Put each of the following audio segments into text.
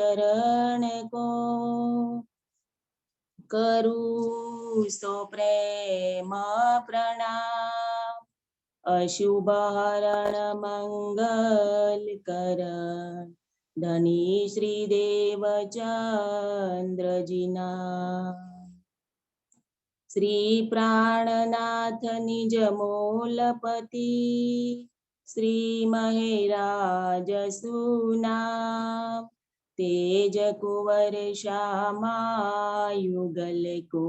चरण को करूं सो प्रेम प्रणाम। अशुभ हरण मंगल करण धनी श्री देवचंद्र जीना। श्री प्राणनाथ निज मूलपति श्री महेराज सुनाम। तेज कुंवर श्यामा युगल को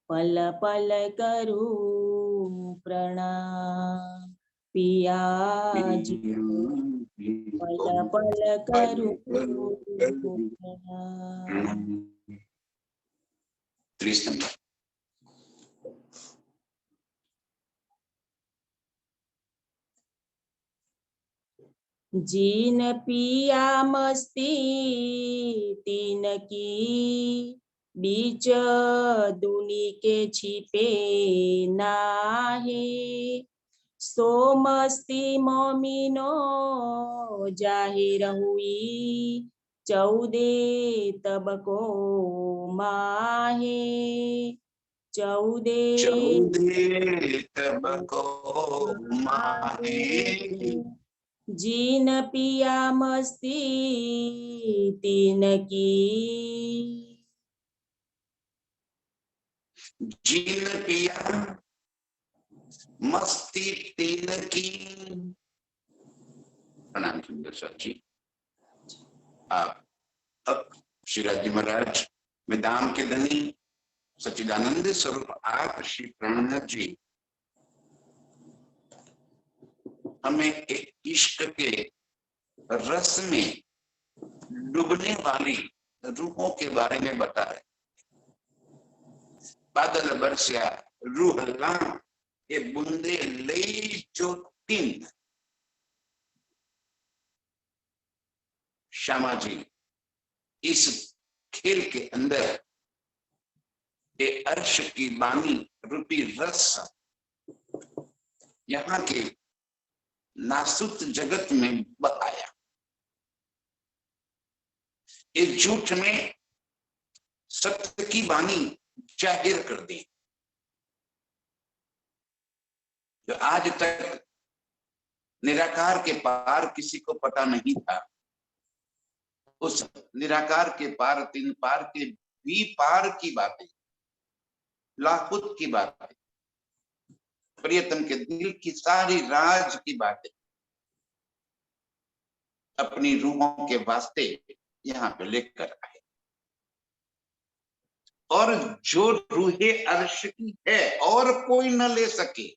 पल पल करूं प्रणाम। पिया जी पल पल करूं प्रणाम। जिन पिया मस्ती तीन की बीच दुनी के छिपे नाहे। सो मस्ती मोमिनो जाहिर हुई 14 तब को माहे। 14 तब को माहे। जिन पिया मस्ती तीन की। जिन पिया मस्ती तीन की। प्रणाम सुंदर जी। आप अब श्रीराज जी महाराज में दाम के धनी सच्चिदानंद स्वरूप आप श्री प्राणनाथ जी हमें एक इश्क के रस में डूबने वाली रूहों के बारे में बता रहे। बादल बरसिया रूह लाम ये बूंदे ले जो तीन। श्यामा जी इस खेल के अंदर ये अर्श की बानी रूपी रस यहाँ के नासुत जगत में बहाया। इस झूठ में सत्य की बानी जाहिर कर दी। जो आज तक निराकार के पार किसी को पता नहीं था, उस निराकार के पार तीन पार के भी पार की बातें, लाहुत की बातें, प्रियतम के दिल की सारी राज की बातें अपनी रूहों के वास्ते यहाँ पे लेकर आए। और जो रूहे अर्श की है और कोई न ले सके।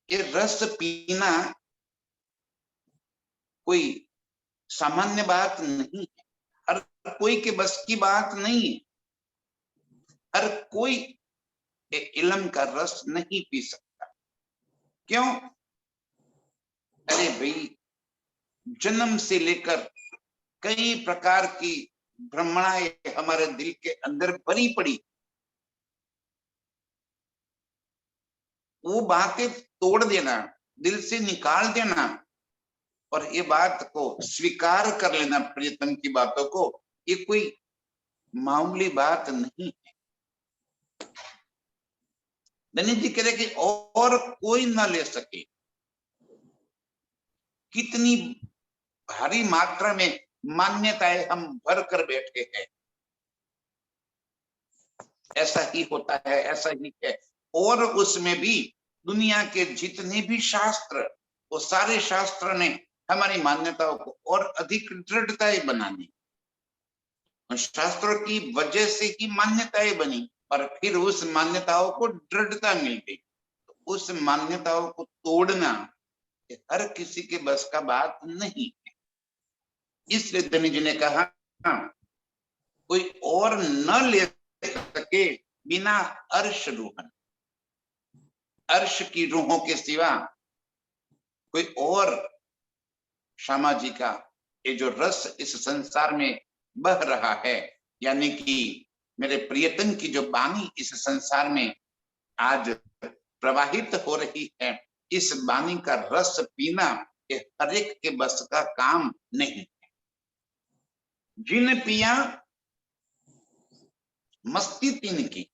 ये रस पीना कोई सामान्य बात नहीं है, हर कोई के बस की बात नहीं है। हर कोई इल्म का रस नहीं पी सकता। क्यों? अरे भाई, जन्म से लेकर कई प्रकार की भ्रमणाएं हमारे दिल के अंदर भरी पड़ी। वो बातें तोड़ देना, दिल से निकाल देना और ये बात को स्वीकार कर लेना, प्रियतम की बातों को, ये कोई मामूली बात नहीं है। धनी जी कह रहे कि और कोई ना ले सके। कितनी भारी मात्रा में मान्यताएं हम भर कर बैठे हैं। ऐसा ही होता है, ऐसा ही है। और उसमें भी दुनिया के जितने भी शास्त्र, वो सारे शास्त्र ने हमारी मान्यताओं को और अधिक दृढ़ताएं बनानी। शास्त्रों की वजह से ही मान्यताएं बनी और फिर उस मान्यताओं को दृढ़ता मिल गई। तो उस मान्यताओं को तोड़ना हर किसी के बस का बात नहीं है। इसलिए धनी जी ने कहा कोई और न ले सके बिना अर्श रूहन। अर्श की रूहों के सिवा कोई और श्यामा जी का ये जो रस इस संसार में बह रहा है, यानी कि मेरे प्रियतम की जो बानी इस संसार में आज प्रवाहित हो रही है, इस बानी का रस पीना ये हर एक के बस का काम नहीं है। जिन पिया मस्ती तीन की,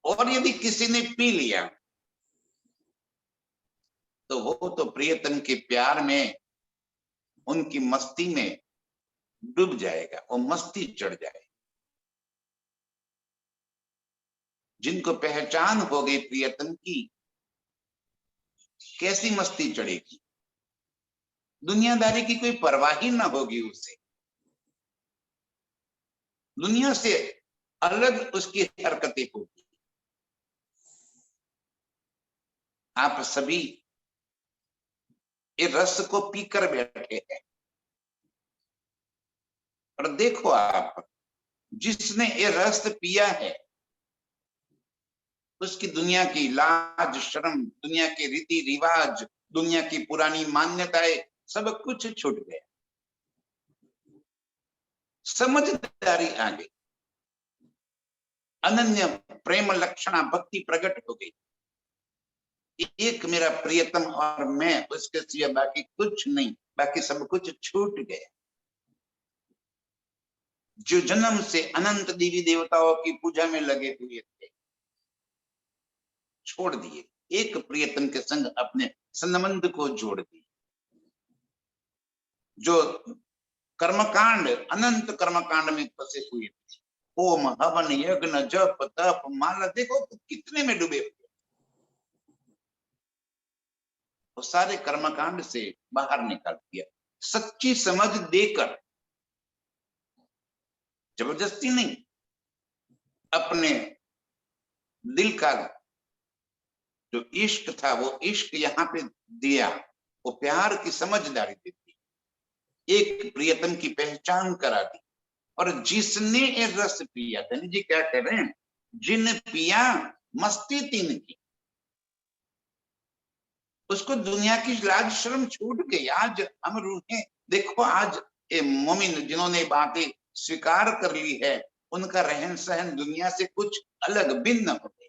और यदि किसी ने पी लिया तो वो तो प्रियतम के प्यार में, उनकी मस्ती में डूब जाएगा, वो मस्ती चढ़ जाएगी। जिनको पहचान हो गई प्रियतम की, कैसी मस्ती चढ़ेगी, दुनियादारी की कोई परवाह ही ना होगी उसे, दुनिया से अलग उसकी हरकतें होगी। आप सभी ये रस को पीकर बैठे हैं, और देखो आप, जिसने ये रस पिया है उसकी दुनिया की लाज शर्म, दुनिया के रीति रिवाज, दुनिया की पुरानी मान्यताएं सब कुछ छूट गया, समझदारी आ गई, अनन्य प्रेम लक्षणा भक्ति प्रकट हो गई। एक मेरा प्रियतम और मैं, उसके सिवा बाकी कुछ नहीं, बाकी सब कुछ छूट गया। जो जन्म से अनंत देवी देवताओं की पूजा में लगे हुए थे, छोड़ दिए, एक प्रियतम के संग अपने संबंध को जोड़ दिए। जो कर्मकांड, अनंत कर्मकांड में फंसे हुए थे, होम हवन यज्ञ जप तप माला, देखो तो कितने में डूबे हुए, वो सारे कर्मकांड से बाहर निकाल दिया, सच्ची समझ देकर, जबरदस्ती नहीं, अपने दिल का जो इश्क था वो इश्क यहाँ पे दिया, वो प्यार की समझदारी देती, एक प्रियतम की पहचान करा दी। और जिसने ये रस पिया, धनी जी क्या कह रहे हैं, जिन पिया मस्ती तीन की, उसको दुनिया की लाज शर्म छूट गई। आज हम रूहें देखो, आज ये मोमिन जिन्होंने बातें स्वीकार कर ली है, उनका रहन सहन दुनिया से कुछ अलग भिन्न हो गई।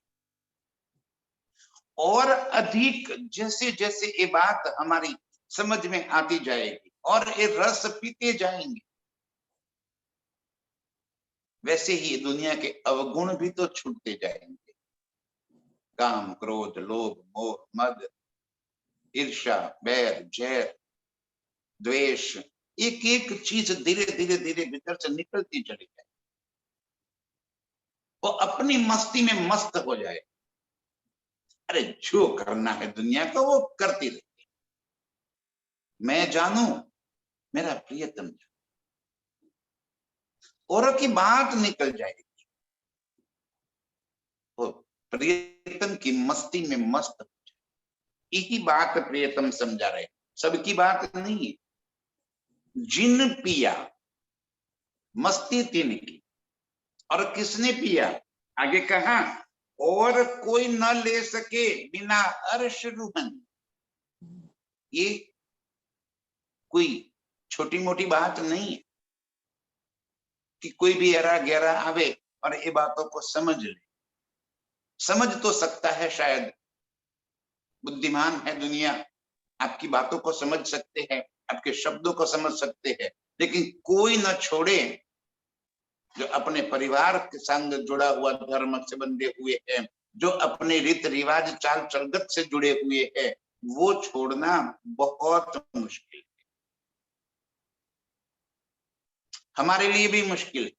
और अधिक जैसे जैसे ये बात हमारी समझ में आती जाएगी और ये रस पीते जाएंगे, वैसे ही दुनिया के अवगुण भी तो छूटते जाएंगे। काम क्रोध लोभ मोह मद ईर्ष्या बैर जैर द्वेष, एक एक चीज धीरे धीरे धीरे भीतर से निकलती चली जाए, वो अपनी मस्ती में मस्त हो जाए। अरे जो करना है दुनिया को वो करती रहती, मैं जानू मेरा प्रियतम, औरों की बात निकल जाएगी, वो प्रियतम की मस्ती में मस्त हो जाए। यही बात प्रियतम समझा रहे, सबकी बात नहीं है। जिन पिया मस्ती तीन की, और किसने पिया, आगे कहा, और कोई न ले सके बिना अर्श रूहन। ये कोई छोटी मोटी बात नहीं है कि कोई भी एरा गहरा आवे और ये बातों को समझ ले। समझ तो सकता है, शायद बुद्धिमान है दुनिया, आपकी बातों को समझ सकते हैं, आपके शब्दों को समझ सकते हैं, लेकिन कोई न छोड़े जो अपने परिवार के संग जुड़ा हुआ, धर्म से बंधे हुए हैं, जो अपने रीत रिवाज चाल चलगत से जुड़े हुए हैं, वो छोड़ना बहुत मुश्किल है, हमारे लिए भी मुश्किल है।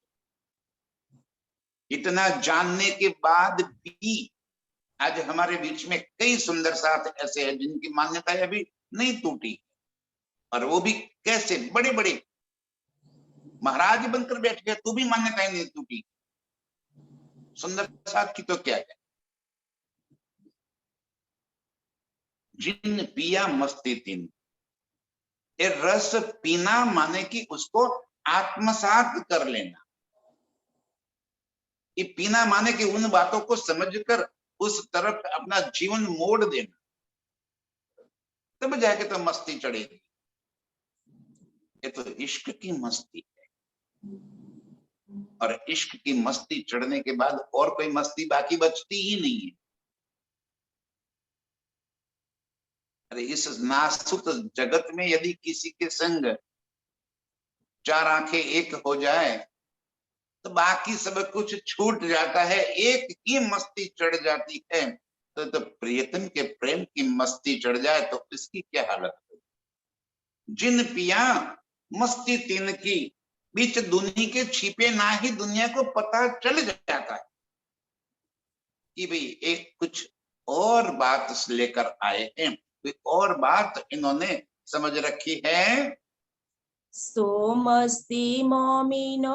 इतना जानने के बाद भी आज हमारे बीच में कई सुंदर साथ ऐसे हैं जिनकी मान्यताएं अभी नहीं टूटी, और वो भी कैसे, बड़े बड़े महाराज बनकर बैठ गए तो भी मान्यताएं नहीं टूटी। सुंदर साथ की तो क्या है। जिन पिया मस्ती तीन, ये रस पीना माने कि उसको आत्मसात कर लेना, ये पीना माने कि उन बातों को समझकर उस तरफ अपना जीवन मोड़ देना, तब जाके तो मस्ती चढ़ेगी। ये तो इश्क की मस्ती है, और इश्क की मस्ती चढ़ने के बाद और कोई मस्ती बाकी बचती ही नहीं है। अरे इस नासुत जगत में यदि किसी के संग चार आंखें एक हो जाए तो बाकी सब कुछ छूट जाता है, एक ही मस्ती चढ़ जाती है। तो प्रियतम के प्रेम की मस्ती चढ़ जाए तो इसकी क्या हालत हो। जिन पिया मस्ती तीन की, बीच दुनिया के छिपे ना ही दुनिया को पता चल जाता है कि भाई एक कुछ और बात लेकर आए हैं, कोई और बात इन्होंने समझ रखी है। सो मस्ती मोमिनो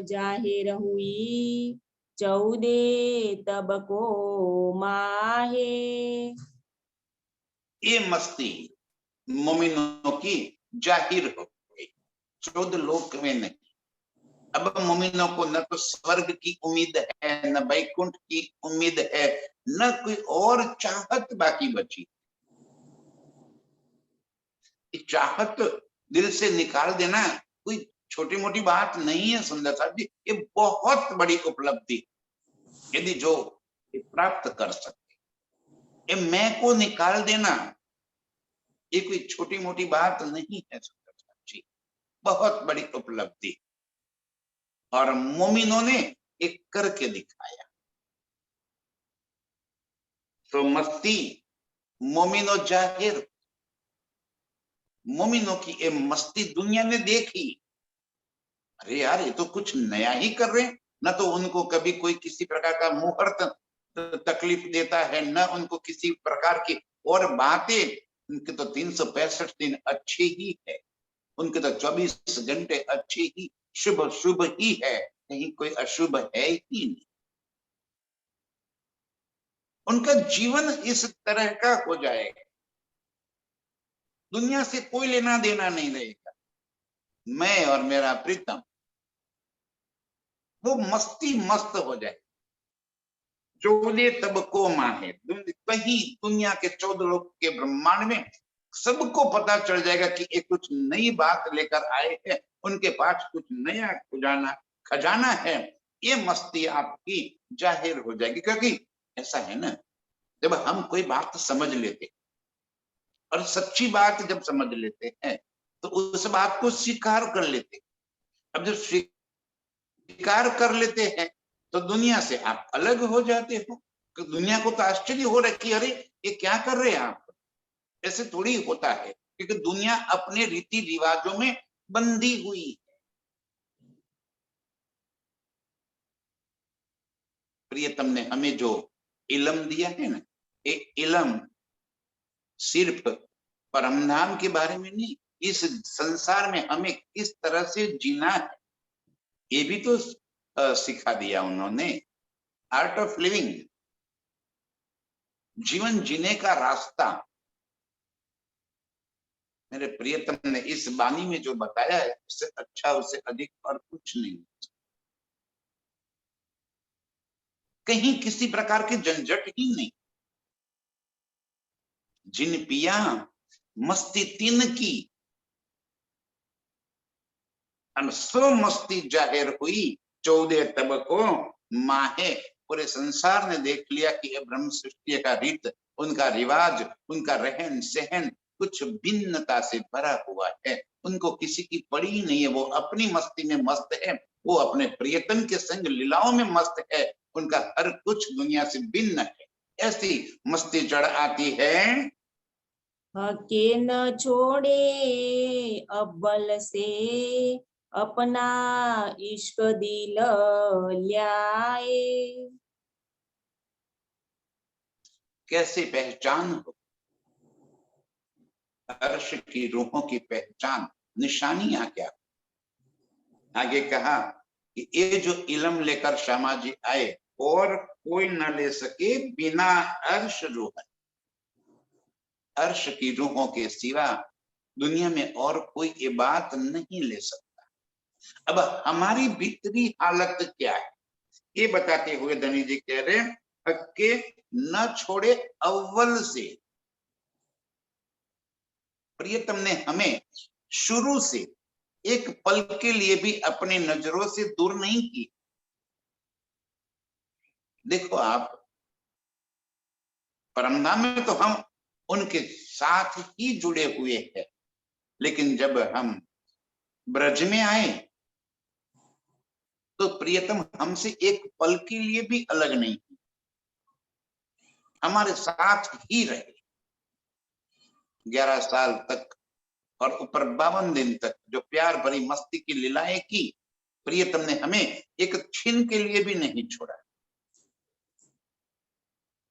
जाहिर हुई, 14 तबको माहे। ये मस्ती मोमिनों की जाहिर हो गई, 14 लोक में नहीं। अब मोमिनों को न तो स्वर्ग की उम्मीद है, न वैकुंठ की उम्मीद है, न कोई और चाहत बाकी बची। चाहत दिल से निकाल देना कोई छोटी मोटी बात नहीं है सुंदर साहब जी, ये बहुत बड़ी उपलब्धि यदि जो प्राप्त कर सकते। ये मैं को निकाल देना ये कोई छोटी मोटी बात नहीं है सुंदर साहब जी, बहुत बड़ी उपलब्धि। और मोमिनों ने एक करके दिखाया। तो मस्ती मोमिनो जाहिर, मोमिनों की ये मस्ती दुनिया ने देखी। अरे यार ये तो कुछ नया ही कर रहे हैं, न तो उनको कभी कोई किसी प्रकार का मुहूर्त तकलीफ देता है, न उनको किसी प्रकार की और बातें। उनके तो 365 दिन अच्छे ही है, उनके तो 24 घंटे अच्छे ही शुभ शुभ ही है, कहीं कोई अशुभ है ही नहीं। उनका जीवन इस तरह का हो जाएगा, दुनिया से कोई लेना देना नहीं रहेगा, मैं और मेरा प्रीतम, वो मस्ती मस्त हो जाए। 14 तबकों माहे, कहीं दुनिया के 14 लोग के ब्रह्मांड में सबको पता चल जाएगा कि ये कुछ नई बात लेकर आए हैं, उनके पास कुछ नया खजाना खजाना है। ये मस्ती आपकी जाहिर हो जाएगी, क्योंकि ऐसा है ना, जब हम कोई बात समझ लेते और सच्ची बात जब समझ लेते हैं तो उस बात को स्वीकार कर लेते। अब जब स्वीकार कर लेते हैं तो दुनिया से आप अलग हो जाते हो। तो दुनिया को तो आश्चर्य हो रहा है कि अरे ये क्या कर रहे हैं आप, ऐसे थोड़ी होता है, क्योंकि दुनिया अपने रीति रिवाजों में बंधी हुई है। प्रियतम ने हमें जो इलम दिया है ना, ये इलम सिर्फ परमधाम के बारे में नहीं, इस संसार में हमें किस तरह से जीना है ये भी तो सिखा दिया उन्होंने। आर्ट ऑफ लिविंग, जीवन जीने का रास्ता मेरे प्रियतम ने इस वाणी में जो बताया है उससे अच्छा, उससे अधिक और कुछ नहीं। कहीं किसी प्रकार के झंझट ही नहीं। जिन पिया मस्ती तीन की, सो मस्ती जाहिर हुई, 14 तबकों माहे। पूरे संसार ने देख लिया कि ये ब्रह्म सृष्टि का रीत, उनका रिवाज, उनका रहन सहन कुछ भिन्नता से भरा हुआ है। उनको किसी की पड़ी नहीं है, वो अपनी मस्ती में मस्त है, वो अपने प्रियतम के संग लीलाओं में मस्त है, उनका हर कुछ दुनिया से भिन्न है। ऐसी मस्ती चढ़ आती है। हके न छोड़े अव्वल से, अपना इश्क दिल ल्याए। कैसे पहचान हो अर्श की रूहों की पहचान, निशानियां क्या। आगे कहा कि ये जो इलम लेकर श्यामा जी आए और कोई न ले सके बिना अर्श रूह, अर्श की रूहों के सिवा दुनिया में और कोई ये बात नहीं ले सकता। अब हमारी भीतरी हालत क्या है ये बताते हुए धनी जी कह रहे हैं, हक्के न छोड़े अव्वल से। प्रियतम ने हमें शुरू से एक पल के लिए भी अपनी नजरों से दूर नहीं की। देखो आप, परमधाम में तो हम उनके साथ ही जुड़े हुए हैं। लेकिन जब हम ब्रज में आए तो प्रियतम हमसे एक पल के लिए भी अलग नहीं, हमारे साथ ही रहे 11 साल तक और ऊपर 52 दिन तक जो प्यार भरी मस्ती की लीलाएं की, प्रियतम ने हमें एक क्षण के लिए भी नहीं छोड़ा,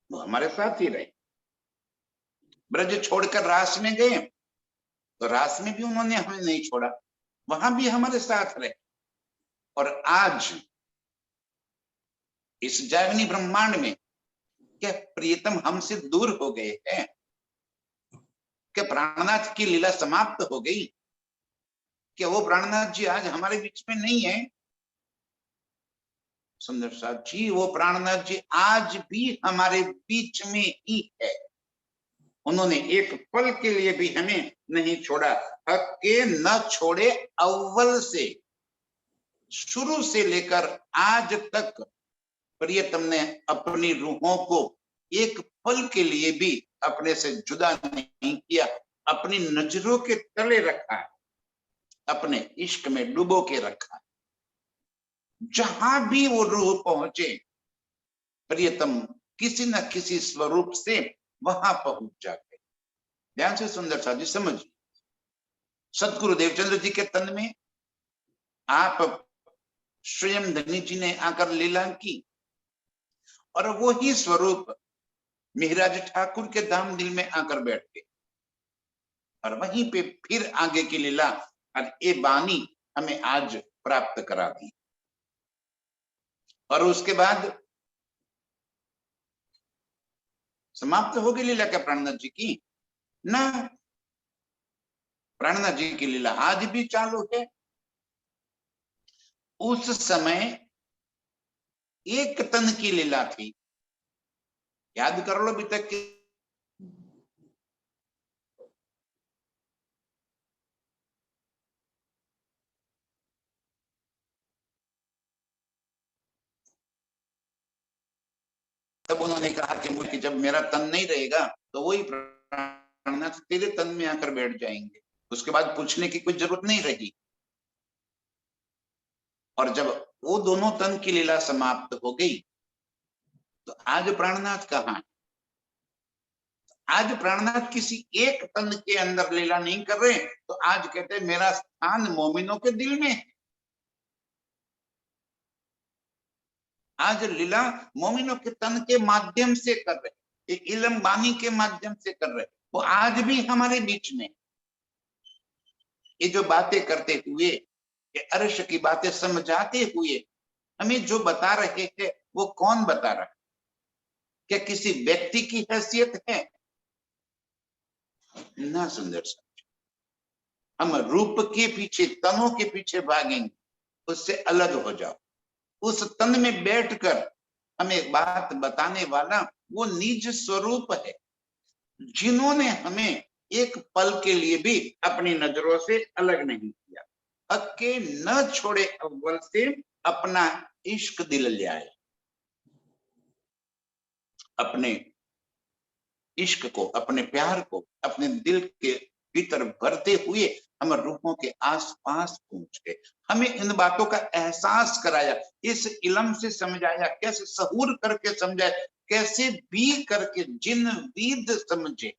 वो हमारे साथ ही रहे। ब्रज छोड़कर रास में गए तो रास में भी उन्होंने हमें नहीं छोड़ा, वहां भी हमारे साथ रहे। और आज इस जागनी ब्रह्मांड में क्या प्रियतम हमसे दूर हो गए हैं? क्या प्राणनाथ की लीला समाप्त हो गई? क्या वो प्राणनाथ जी आज हमारे बीच में नहीं है? सुंदर साथ जी, वो प्राणनाथ जी आज भी हमारे बीच में ही है। उन्होंने एक पल के लिए भी हमें नहीं छोड़ा। हक के न छोड़े अव्वल से, शुरू से लेकर आज तक प्रियतम ने अपनी रूहों को एक पल के लिए भी अपने से जुदा नहीं किया, अपनी नजरों के तले रखा, अपने इश्क में डुबो के रखा। जहां भी वो रूह पहुंचे प्रियतम किसी न किसी स्वरूप से वहां पहुंच जाते। ध्यान से सुंदर साथ जी समझिए, सदगुरु देवचंद्र जी के तन में आप स्वयं धनी जी ने आकर लीला की और वो ही स्वरूप मिहिराज ठाकुर के धाम दिल में आकर बैठ गए और वहीं पे फिर आगे की लीला और ये बानी हमें आज प्राप्त करा दी। और उसके बाद समाप्त हो गई लीला क्या प्राणनाथ जी की? ना, प्राणनाथ जी की लीला आज भी चालू है। उस समय एक तन की लीला थी, याद कर लो अभी तक की। तब उन्होंने कहा कि मुझे जब मेरा तन नहीं रहेगा तो वही प्राणनाथ तेरे तन में आकर बैठ जाएंगे। उसके बाद पूछने की कोई जरूरत नहीं रही। और जब वो दोनों तन की लीला समाप्त हो गई तो आज प्राणनाथ कहाँ है? आज प्राणनाथ किसी एक तन के अंदर लीला नहीं कर रहे, तो आज कहते हैं मेरा स्थान मोमिनों के दिल में है। आज लीला मोमिनों के तन के माध्यम से कर रहे, एक इलम बानी के माध्यम से कर रहे, वो आज भी हमारे बीच में। ये जो बातें करते हुए, ये अर्श की बातें समझाते हुए हमें जो बता रहे थे वो कौन बता रहा है? क्या किसी व्यक्ति की हैसियत है? ना सुंदर सा, हम रूप के पीछे, तनों के पीछे भागेंगे, उससे अलग हो जाओ। उस तन में बैठकर हमें बात बताने वाला वो निज स्वरूप है, जिन्होंने हमें एक पल के लिए भी अपनी नजरों से अलग नहीं किया। अक्के न छोड़े अव्वल से अपना इश्क दिल ले आए। अपने इश्क को, अपने प्यार को अपने दिल के भीतर भरते हुए हम रूहों के आसपास पहुंच गए। हमें इन बातों का एहसास कराया, इस इल्म से समझाया, कैसे सहूर करके समझाया, कैसे भी करके जिन विद समझे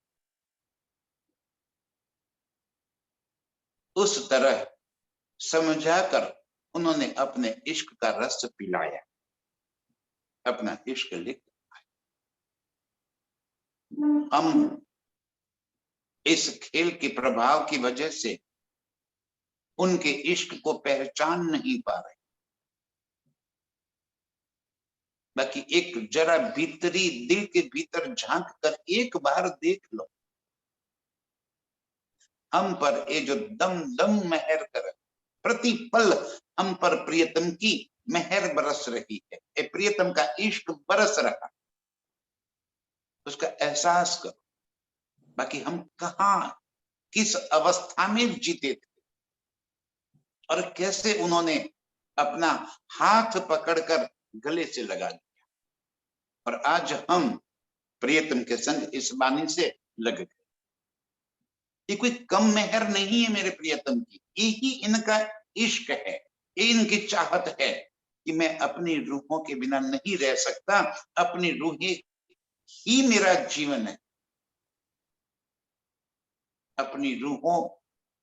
उस तरह समझाकर उन्होंने अपने इश्क का रस पिलाया, अपना इश्क लिख। हम इस खेल के प्रभाव की वजह से उनके इश्क को पहचान नहीं पा रहे। बाकी एक जरा भीतरी दिल के भीतर झांक कर एक बार देख लो, हम पर ये जो दम दम मेहर कर, प्रति पल हम पर प्रियतम की मेहर बरस रही है, ये प्रियतम का इश्क बरस रहा, उसका एहसास करो। बाकी हम कहाँ, किस अवस्था में जीते थे और कैसे उन्होंने अपना हाथ पकड़कर गले से लगा लिया, और आज हम प्रियतम के संग इस बानी से लग गए। ये कोई कम मेहर नहीं है मेरे प्रियतम की, यही इनका इश्क है, ये इनकी चाहत है कि मैं अपनी रूहों के बिना नहीं रह सकता, अपनी रूहें ही मेरा जीवन है। अपनी रूहों,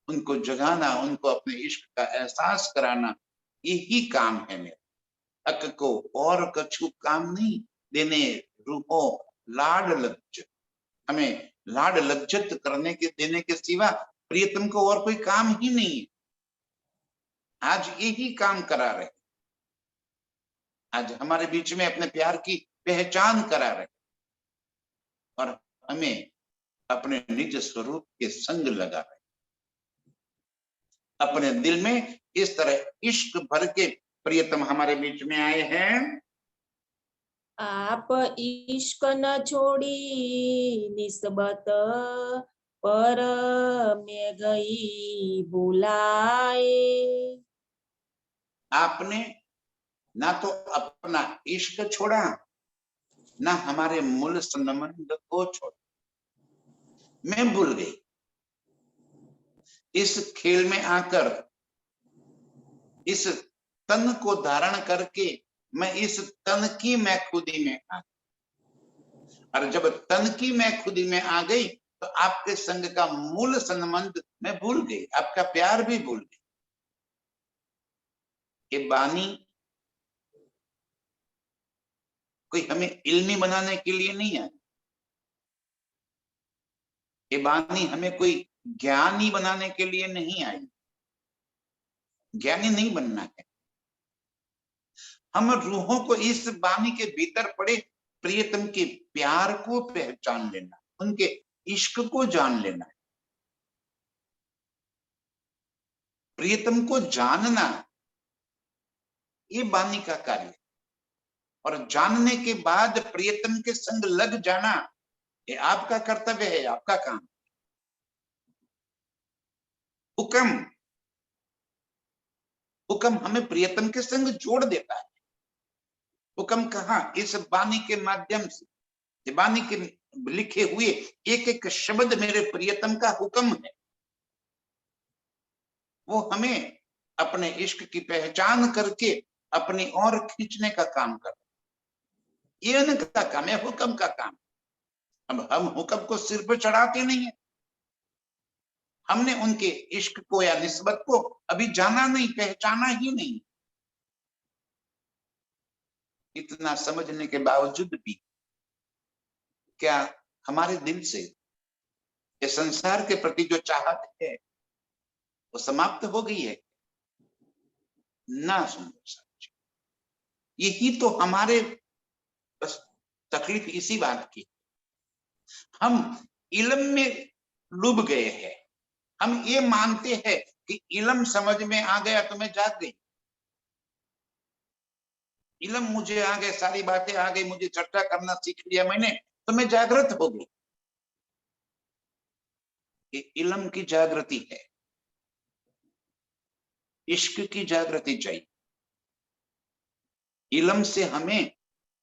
उनको जगाना, उनको अपने इश्क का एहसास कराना, यही काम है मेरा। अक को और कछु काम नहीं, देने रूहों लाड लज्जत। हमें लाड लज्जत करने के देने के सिवा प्रियतम को और कोई काम ही नहीं है। आज यही काम करा रहे, आज हमारे बीच में अपने प्यार की पहचान करा रहे और हमें अपने निज स्वरूप के संग लगा रहे। अपने दिल में इस तरह इश्क भर के प्रियतम हमारे बीच में आए हैं। आप इश्क न छोड़ी निस्बत पर मैं गई बुलाए। आपने ना तो अपना इश्क छोड़ा, ना हमारे मूल संबंध को छोड़ा। मैं भूल गई। इस खेल में आकर, इस तन को धारण करके मैं इस तन की मैं खुदी में आ गई। और जब तन की मैं खुदी में आ गई तो आपके संग का मूल संबंध मैं भूल गई, आपका प्यार भी भूल गई। ये बानी कोई हमें इल्मी बनाने के लिए नहीं है, ये बानी हमें कोई ज्ञानी बनाने के लिए नहीं आई। ज्ञानी नहीं बनना है, हम रूहों को इस बानी के भीतर पड़े प्रियतम के प्यार को पहचान लेना, उनके इश्क को जान लेना। प्रियतम को जानना ये बानी का कार्य है, और जानने के बाद प्रियतम के संग लग जाना ये आपका कर्तव्य है, आपका काम। हुक्म, हुक्म हमें प्रियतम के संग जोड़ देता है। हुक्म कहाँ? इस बानी के माध्यम से, ये बानी के लिखे हुए एक एक शब्द मेरे प्रियतम का हुक्म है। वो हमें अपने इश्क की पहचान करके अपनी ओर खींचने का काम कर, ये उनका काम है, हुक्म का काम। अब हम हुक्म को सिर पर चढ़ाते नहीं है, हमने उनके इश्क को या निस्बत को अभी जाना नहीं, पहचाना ही नहीं। इतना समझने के बावजूद भी क्या हमारे दिल से ये संसार के प्रति जो चाहत है वो समाप्त हो गई है? ना सुनो साथी, यही तो हमारे बस तकलीफ इसी बात की, हम इल्म में डूब गए हैं। हम ये मानते हैं कि इल्म समझ में आ गया तो मैं जाग गई, इल्म मुझे आ गए, सारी बातें आ गई, मुझे चर्चा करना सीख लिया मैंने तो मैं जागृत हो गई। ये इल्म की जागृति है, इश्क की जागृति चाहिए। इल्म से हमें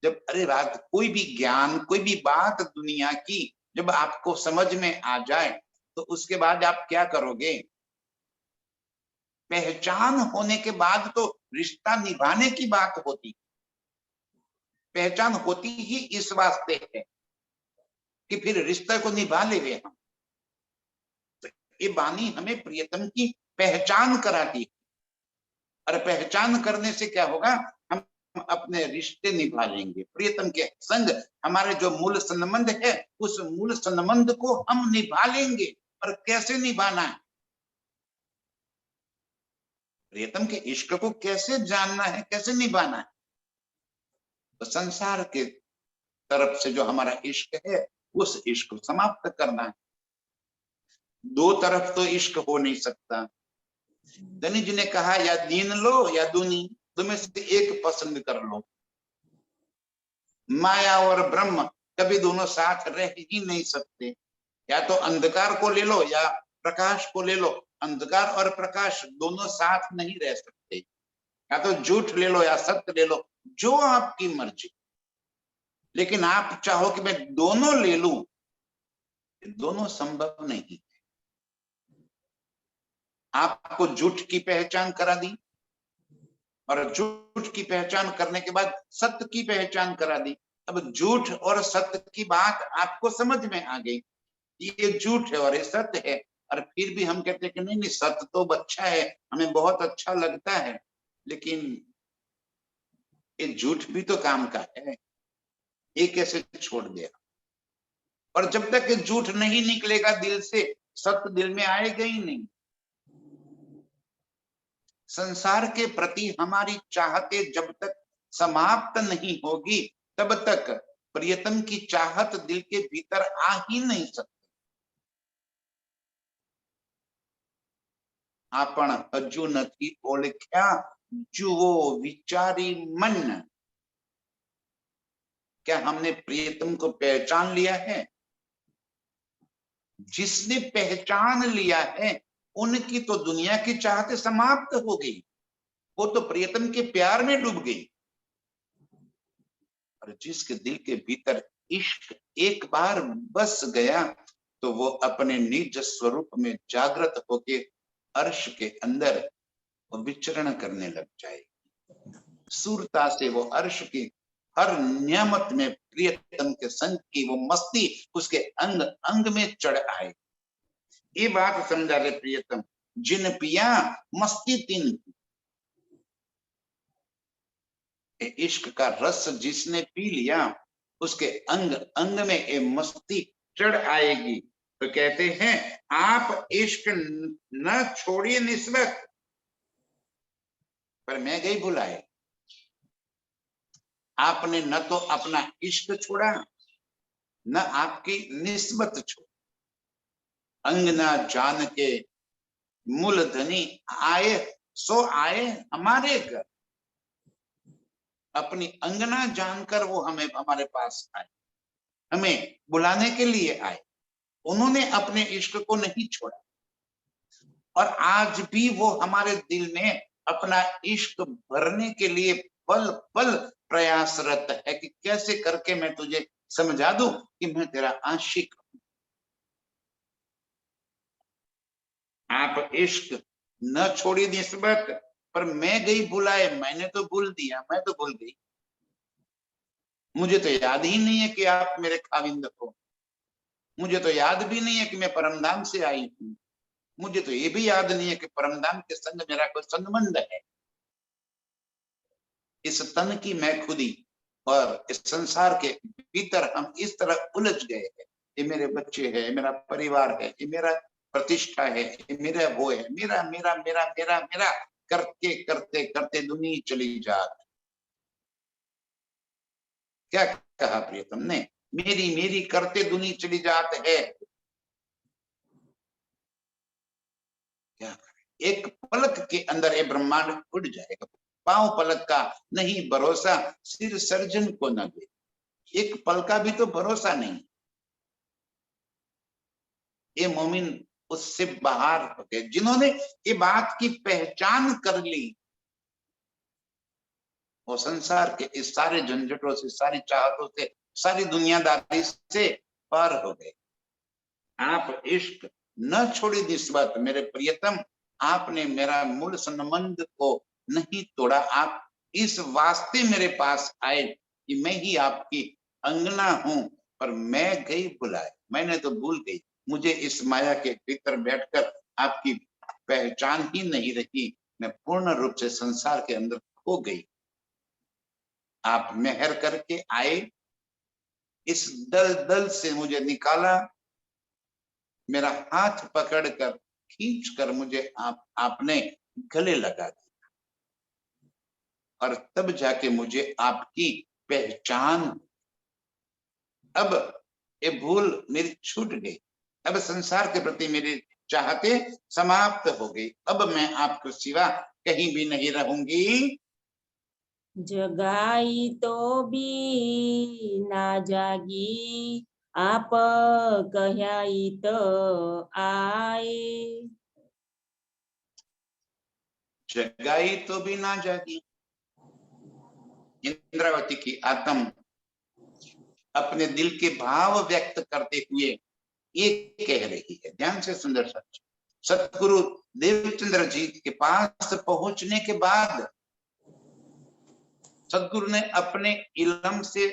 जब अरे रात कोई भी ज्ञान, कोई भी बात दुनिया की जब आपको समझ में आ जाए तो उसके बाद आप क्या करोगे? पहचान होने के बाद तो रिश्ता निभाने की बात होती, पहचान होती ही इस वास्ते है कि फिर रिश्ते को निभा लेंगे हम। तो ये बानी हमें प्रियतम की पहचान कराती, और पहचान करने से क्या होगा? हम अपने रिश्ते निभा लेंगे प्रियतम के संग। हमारे जो मूल संबंध है उस मूल संबंध को हम निभा लेंगे। और कैसे निभाना है? प्रियतम के इश्क को कैसे जानना है, कैसे निभाना है? तो संसार के तरफ से जो हमारा इश्क है उस इश्क को समाप्त करना है। दो तरफ तो इश्क हो नहीं सकता। धनी जी ने कहा या दीन लो या दुनी, तुम्हें से एक पसंद कर लो। माया और ब्रह्म कभी दोनों साथ रह ही नहीं सकते। या तो अंधकार को ले लो या प्रकाश को ले लो, अंधकार और प्रकाश दोनों साथ नहीं रह सकते। या तो झूठ ले लो या सत्य ले लो, जो आपकी मर्जी। लेकिन आप चाहो कि मैं दोनों ले लूं दोनों संभव नहीं। आपको झूठ की पहचान करा दी और झूठ की पहचान करने के बाद सत्य की पहचान करा दी। अब झूठ और सत्य की बात आपको समझ में आ गई, ये झूठ है और ये सत्य है, और फिर भी हम कहते हैं कि नहीं नहीं सत्य तो अच्छा है, हमें बहुत अच्छा लगता है, लेकिन ये झूठ भी तो काम का है, ये कैसे छोड़ दिया। और जब तक ये झूठ नहीं निकलेगा दिल से, सत्य दिल में आएगा ही नहीं। संसार के प्रति हमारी चाहते जब तक समाप्त नहीं होगी, तब तक प्रियतम की चाहत दिल के भीतर आ ही नहीं सकती। आपण हजू नहीं ओळख्या जुओ विचारी मन। क्या हमने प्रियतम को पहचान लिया है? जिसने पहचान लिया है उनकी तो दुनिया की चाहते समाप्त हो गई, वो तो प्रियतम के प्यार में डूब गई। और जिसके दिल के भीतर इश्क एक बार बस गया तो वो अपने निज स्वरूप में जागृत होके अर्श के अंदर विचरण करने लग जाएगी। सूरता से वो अर्श की हर नियामत में प्रियतम के संग की वो मस्ती उसके अंग अंग में चढ़ आए। ये बात समझा रहे प्रियतम, जिन पिया मस्ती तीन, इश्क का रस जिसने पी लिया उसके अंग अंग में ये मस्ती चढ़ आएगी। तो कहते हैं आप इश्क न छोड़िए निस्बत, पर मैं गई भुलाए। आपने न तो अपना इश्क छोड़ा, न आपकी निस्बत छोड़ी। अंग ना जान के मूलधनी आए सो आए हमारे घर, अपनी अंगना जानकर वो हमें हमारे पास आए, हमें बुलाने के लिए आए। उन्होंने अपने इश्क को नहीं छोड़ा और आज भी वो हमारे दिल में अपना इश्क भरने के लिए पल पल प्रयासरत है कि कैसे करके मैं तुझे समझा दूं कि मैं तेरा आशिक हूं। आप इश्क न छोड़ी निस्बत, पर मैं गई भुलाए, मैंने तो भूल दिया, मैं तो भूल गई। मुझे तो याद ही नहीं है कि आप मेरे खाविंद हो, मुझे तो याद भी नहीं है कि मैं परमधाम से आई हूँ, मुझे तो ये भी याद नहीं है कि परमधाम के संग मेरा कोई संबंध है। इस तन की मैं खुदी और इस संसार के भीतर हम इस तरह उलझ गए हैं, ये मेरे बच्चे हैं, मेरा परिवार है, ये मेरा प्रतिष्ठा है, ये मेरा वो है, मेरा मेरा मेरा मेरा मेरा करते करते करते दुनिया चली जाती। क्या कहा प्रियतम ने, मेरी मेरी करते दुनिया चली जाती है। क्या एक पलक के अंदर ये ब्रह्मांड उड़ जाएगा। पांव पलक का नहीं भरोसा, सिर सर्जन को न दे। एक पल का भी तो भरोसा नहीं। ये मोमिन उससे बाहर हो गए, जिन्होंने ये बात की पहचान कर ली, वो संसार के इस सारे झंझटों से, सारी चाहतों से, सारी दुनियादारी से पार हो गए। आप इश्क न छोड़ी निस्बत, मेरे प्रियतम आपने मेरा मूल संबंध को नहीं तोड़ा। आप इस वास्ते मेरे पास आए कि मैं ही आपकी अंगना हूं, पर मैं गई भुलाए, मैंने तो भूल गई। मुझे इस माया के भीतर बैठकर आपकी पहचान ही नहीं रही, मैं पूर्ण रूप से संसार के अंदर खो गई। आप मेहर करके आए, इस दल दल से मुझे निकाला, मेरा हाथ पकड़कर खींचकर मुझे आपने गले लगा दिया, और तब जाके मुझे आपकी पहचान। अब ये भूल मेरी छूट गई, अब संसार के प्रति मेरी चाहते समाप्त हो गई। अब मैं आपके सिवा कहीं भी नहीं रहूंगी। जगाई तो भी ना जागी, आप कह्याई तो आए। जगाई तो भी ना जागी। इंद्रावती की आत्म अपने दिल के भाव व्यक्त करते हुए ये कह रही है। ध्यान से सुंदर सच। सतगुरु देवचंद्र जी के पास पहुंचने के बाद सतगुरु ने अपने इलम से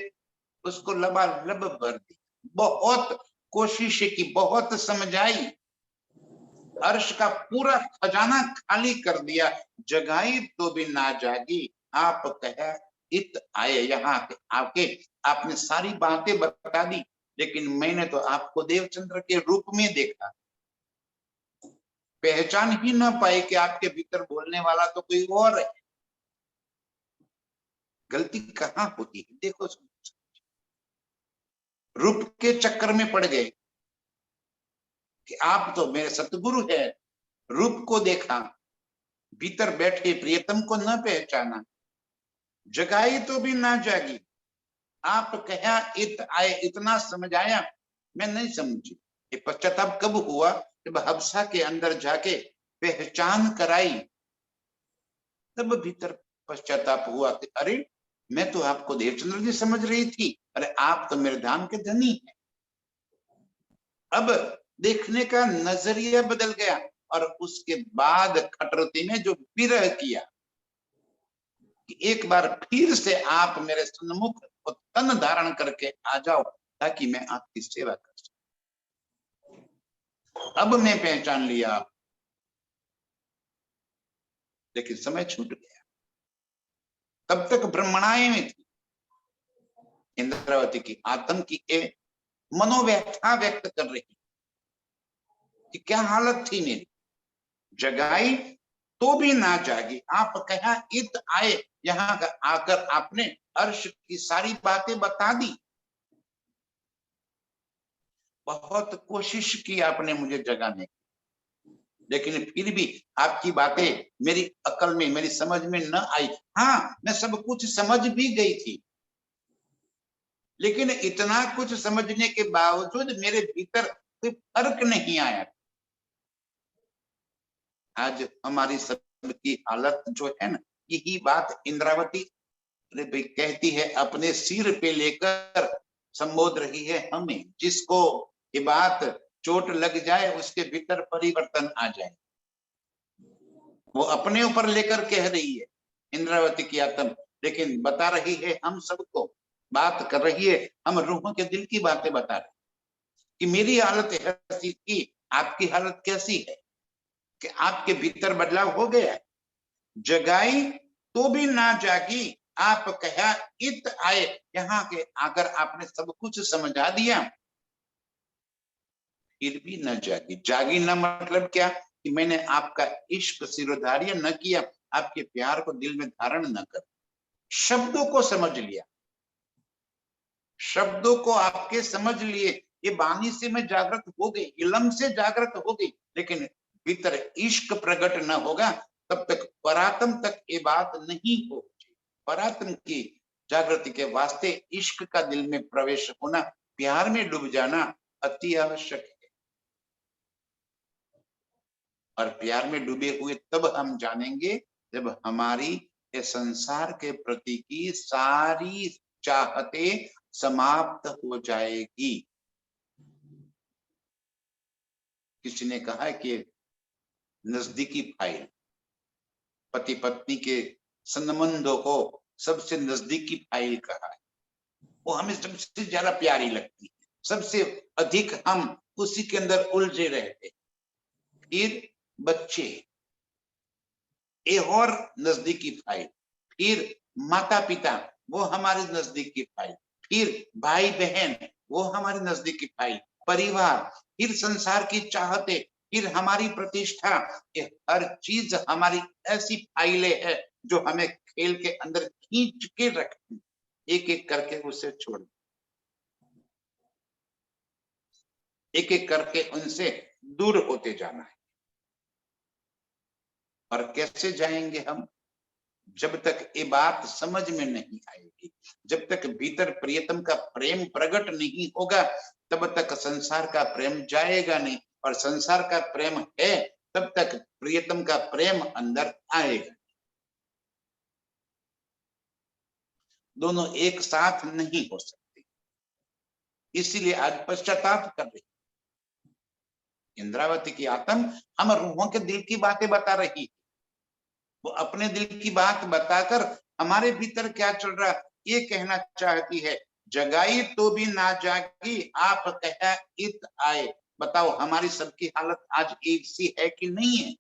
उसको लबालब भर दी। बहुत कोशिश की, बहुत समझाई, अर्श का पूरा खजाना खाली कर दिया। जगाई तो भी ना जागी, आप कहा इत आए। यहाँ आके आपने सारी बातें बता दी, लेकिन मैंने तो आपको देवचंद्र के रूप में देखा, पहचान ही ना पाए कि आपके भीतर बोलने वाला तो कोई और है। गलती कहाँ होती है? देखो, रूप के चक्कर में पड़ गए कि आप तो मेरे सतगुरु है। रूप को देखा, भीतर बैठे प्रियतम को न पहचाना। जगाई तो भी ना जागी, आप कहा इत आए। इतना समझाया, मैं नहीं समझी। ये पश्चाताप कब हुआ? जब हबसा के अंदर जाके पहचान कराई, तब भीतर पश्चाताप हुआ कि अरे, मैं तो आपको देवचंद्र जी समझ रही थी। अरे, आप तो मेरे धाम के धनी हैं। अब देखने का नजरिया बदल गया। और उसके बाद खटरती ने जो विरह किया कि एक बार फिर से आप मेरे सन्मुख तन धारण करके आ जाओ, ताकि मैं आपकी सेवा कर सकूं। अब मैं पहचान लिया, लेकिन समय छूट गया। तब तक ब्रह्मणाएं में थी। इंद्रावती की आत्म की मनोव्यथा व्यक्त कर रही कि क्या हालत थी मेरी। जगाई तो भी ना जागी, आप कहा इत आए। यहाँ आकर आपने अर्श की सारी बातें बता दी। बहुत कोशिश की आपने मुझे जगाने की, लेकिन फिर भी आपकी बातें मेरी अकल में, मेरी समझ में न आई। हाँ, मैं सब कुछ समझ भी गई थी, लेकिन इतना कुछ समझने के बावजूद मेरे भीतर कोई फर्क नहीं आया। आज हमारी सबकी हालत जो है ना, यही बात इंद्रावती भाई कहती है, अपने सिर पे लेकर संबोध रही है हमें। जिसको ये बात चोट लग जाए, उसके भीतर परिवर्तन आ जाए। वो अपने ऊपर लेकर कह रही है इंद्रावती की आत्म, लेकिन बता रही है हम सबको। बात कर रही है, हम रूहों के दिल की बातें बता रहे कि मेरी हालत ऐसी थी, आपकी हालत कैसी है, कि आपके भीतर बदलाव हो गया है। जगाई तो भी ना जागी, आप कहा इत आए। यहाँ के आकर आपने सब कुछ समझा दिया, फिर भी न जागी। जागी न मतलब क्या? कि मैंने आपका इश्क सिरोधार्य न किया, आपके प्यार को दिल में धारण न कर, शब्दों को समझ लिया, शब्दों को आपके समझ लिए। ये वाणी से मैं जागृत हो गई, इलम से जागृत हो गई, लेकिन भीतर इश्क प्रकट न होगा तब तक, परात्म तक ये बात नहीं होगी। परात्म की जागृति के वास्ते इश्क का दिल में प्रवेश होना, प्यार में डूब जाना अति आवश्यक है। और प्यार में डूबे हुए तब हम जानेंगे जब हमारी ये संसार के प्रति की सारी चाहतें समाप्त हो जाएगी। किसी ने कहा है कि नजदीकी फाइल, पति पत्नी के संबंधों को सबसे नजदीकी फाइल कहा है। वो हमें सबसे ज्यादा प्यारी लगती है, सबसे अधिक हम उसी के अंदर उलझे रहते। फिर बच्चे, ये और नजदीकी फाइल। फिर माता पिता, वो हमारे नजदीकी फाइल। फिर भाई बहन, वो हमारे नजदीकी फाइल। परिवार, फिर संसार की चाहते, फिर हमारी प्रतिष्ठा। ये हर चीज हमारी ऐसी फाइलें हैं जो हमें खेल के अंदर खींच के रखती, एक एक करके उसे छोड़, एक एक करके उनसे दूर होते जाना है। और कैसे जाएंगे हम? जब तक ये बात समझ में नहीं आएगी, जब तक भीतर प्रियतम का प्रेम प्रकट नहीं होगा, तब तक संसार का प्रेम जाएगा नहीं। और संसार का प्रेम है तब तक प्रियतम का प्रेम अंदर आएगा। दोनों एक साथ नहीं हो सकते। इसीलिए आज पश्चाताप कर रही, इंद्रावती की आत्म हम रूहों के दिल की बातें बता रही है। वो अपने दिल की बात बताकर हमारे भीतर क्या चल रहा ये कहना चाहती है। जगाई तो भी ना जागी, आप कहा इत आए। बताओ हमारी सबकी हालत आज एक सी है कि नहीं है?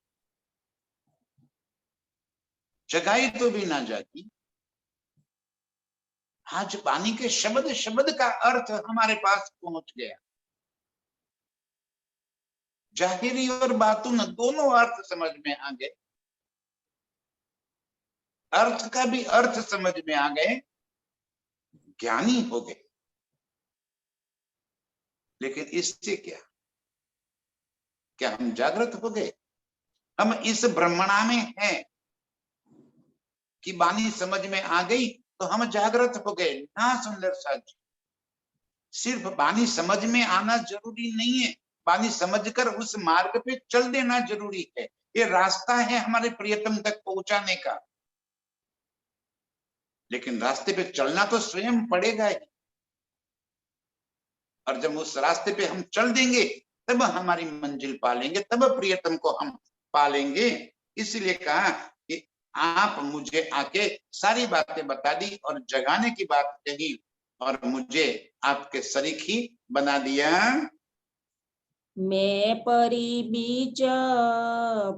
जगाई तो भी ना जागी। आज वाणी के शब्द शब्द का अर्थ हमारे पास पहुंच गया। जाहिरी और बातून दोनों अर्थ समझ में आ गए। अर्थ का भी अर्थ समझ में आ गए, ज्ञानी हो गए। लेकिन इससे क्या, क्या हम जागृत हो गए? हम इस ब्रह्मणा में हैं कि वाणी समझ में आ गई तो हम जागृत हो गए ना? सुंदर साथ जी, सिर्फ वाणी समझ में आना जरूरी नहीं है, वाणी समझकर उस मार्ग पे चल देना जरूरी है। ये रास्ता है हमारे प्रियतम तक पहुंचाने का। लेकिन रास्ते पे चलना तो स्वयं पड़ेगा ही। और जब उस रास्ते पे हम चल देंगे तब हमारी मंजिल पालेंगे, तब प्रियतम को हम पालेंगे। इसलिए कहा कि आप मुझे आके सारी बातें बता दी और जगाने की बात कही और मुझे आपके शरीक ही बना दिया। मैं परी बीच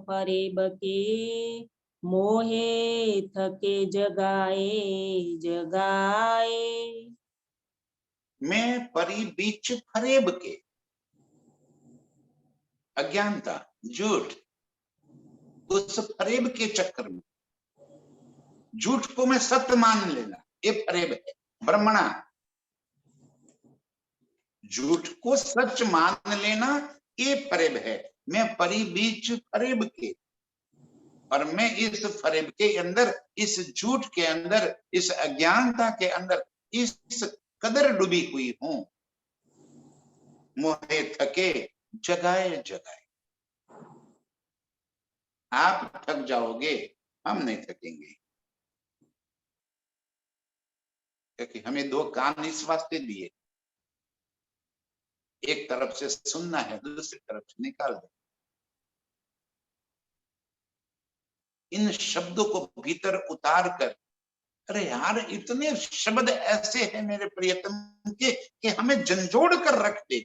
फरेब के, मोहे थके जगाए जगाए। मैं परी बीच फरेब के, अज्ञानता, झूठ, उस फरेब के चक्कर में झूठ को मैं सत्य मान लेना, ये फरेब है, ब्रह्मणा। झूठ को सच मान लेना ये फरेब है। मैं परी बीच फरेब के, और मैं इस फरेब के अंदर, इस झूठ के अंदर, इस अज्ञानता के अंदर इस कदर डूबी हुई हूं। मोहे थके जगाए जगाए। आप थक जाओगे, हम नहीं थकेंगे, क्योंकि हमें दो कान इस वास्ते दिए, एक तरफ से सुनना है, दूसरी तरफ से निकाल दो। इन शब्दों को भीतर उतार कर, अरे यार इतने शब्द ऐसे हैं मेरे प्रियतम के कि हमें झंझोड़ कर रख दे।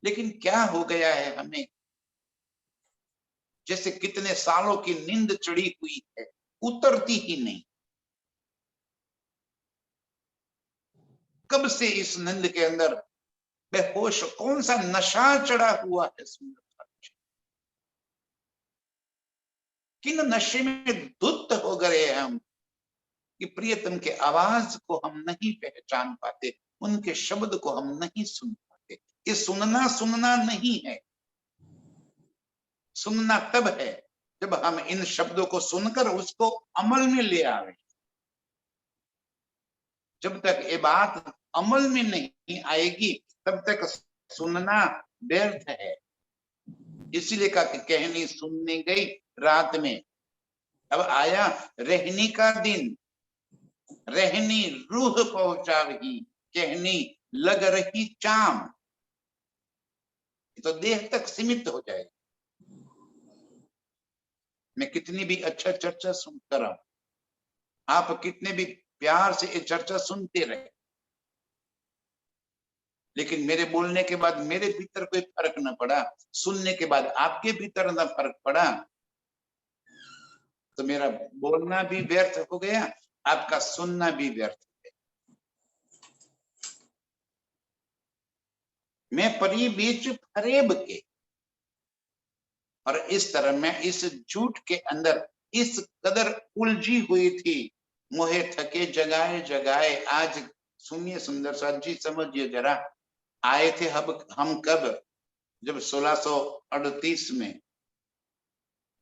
लेकिन क्या हो गया है हमें, जैसे कितने सालों की नींद चढ़ी हुई है, उतरती ही नहीं। कब से इस नींद के अंदर बेहोश, कौन सा नशा चढ़ा हुआ है सुंदर, किन नशे में धुत हो गए हम कि प्रियतम के आवाज को हम नहीं पहचान पाते, उनके शब्द को हम नहीं सुन पाते। ये सुनना सुनना नहीं है, सुनना तब है जब हम इन शब्दों को सुनकर उसको अमल में ले आवे। जब तक ये बात अमल में नहीं आएगी तब तक सुनना व्यर्थ है। इसीलिए का कहनी सुनने गई रात में, अब आया रहनी का दिन, रहनी रूह पहुंचा रही, कहनी लग रही चाम। तो देह तक सीमित हो जाएगा। मैं कितनी भी अच्छा चर्चा सुनता रहा, आप कितने भी प्यार से ये चर्चा सुनते रहे, लेकिन मेरे बोलने के बाद मेरे भीतर कोई फर्क न पड़ा, सुनने के बाद आपके भीतर न फर्क पड़ा, तो मेरा बोलना भी व्यर्थ हो गया, आपका सुनना भी व्यर्थ हो गया। मैं परी बीच फरेब के, और इस तरह मैं इस झूठ के अंदर इस कदर उलझी हुई थी। मोहे थके जगाए जगाए। आज सुनिए सुंदर साथ जी, समझिए जरा, आए थे हम कब, जब 1638 में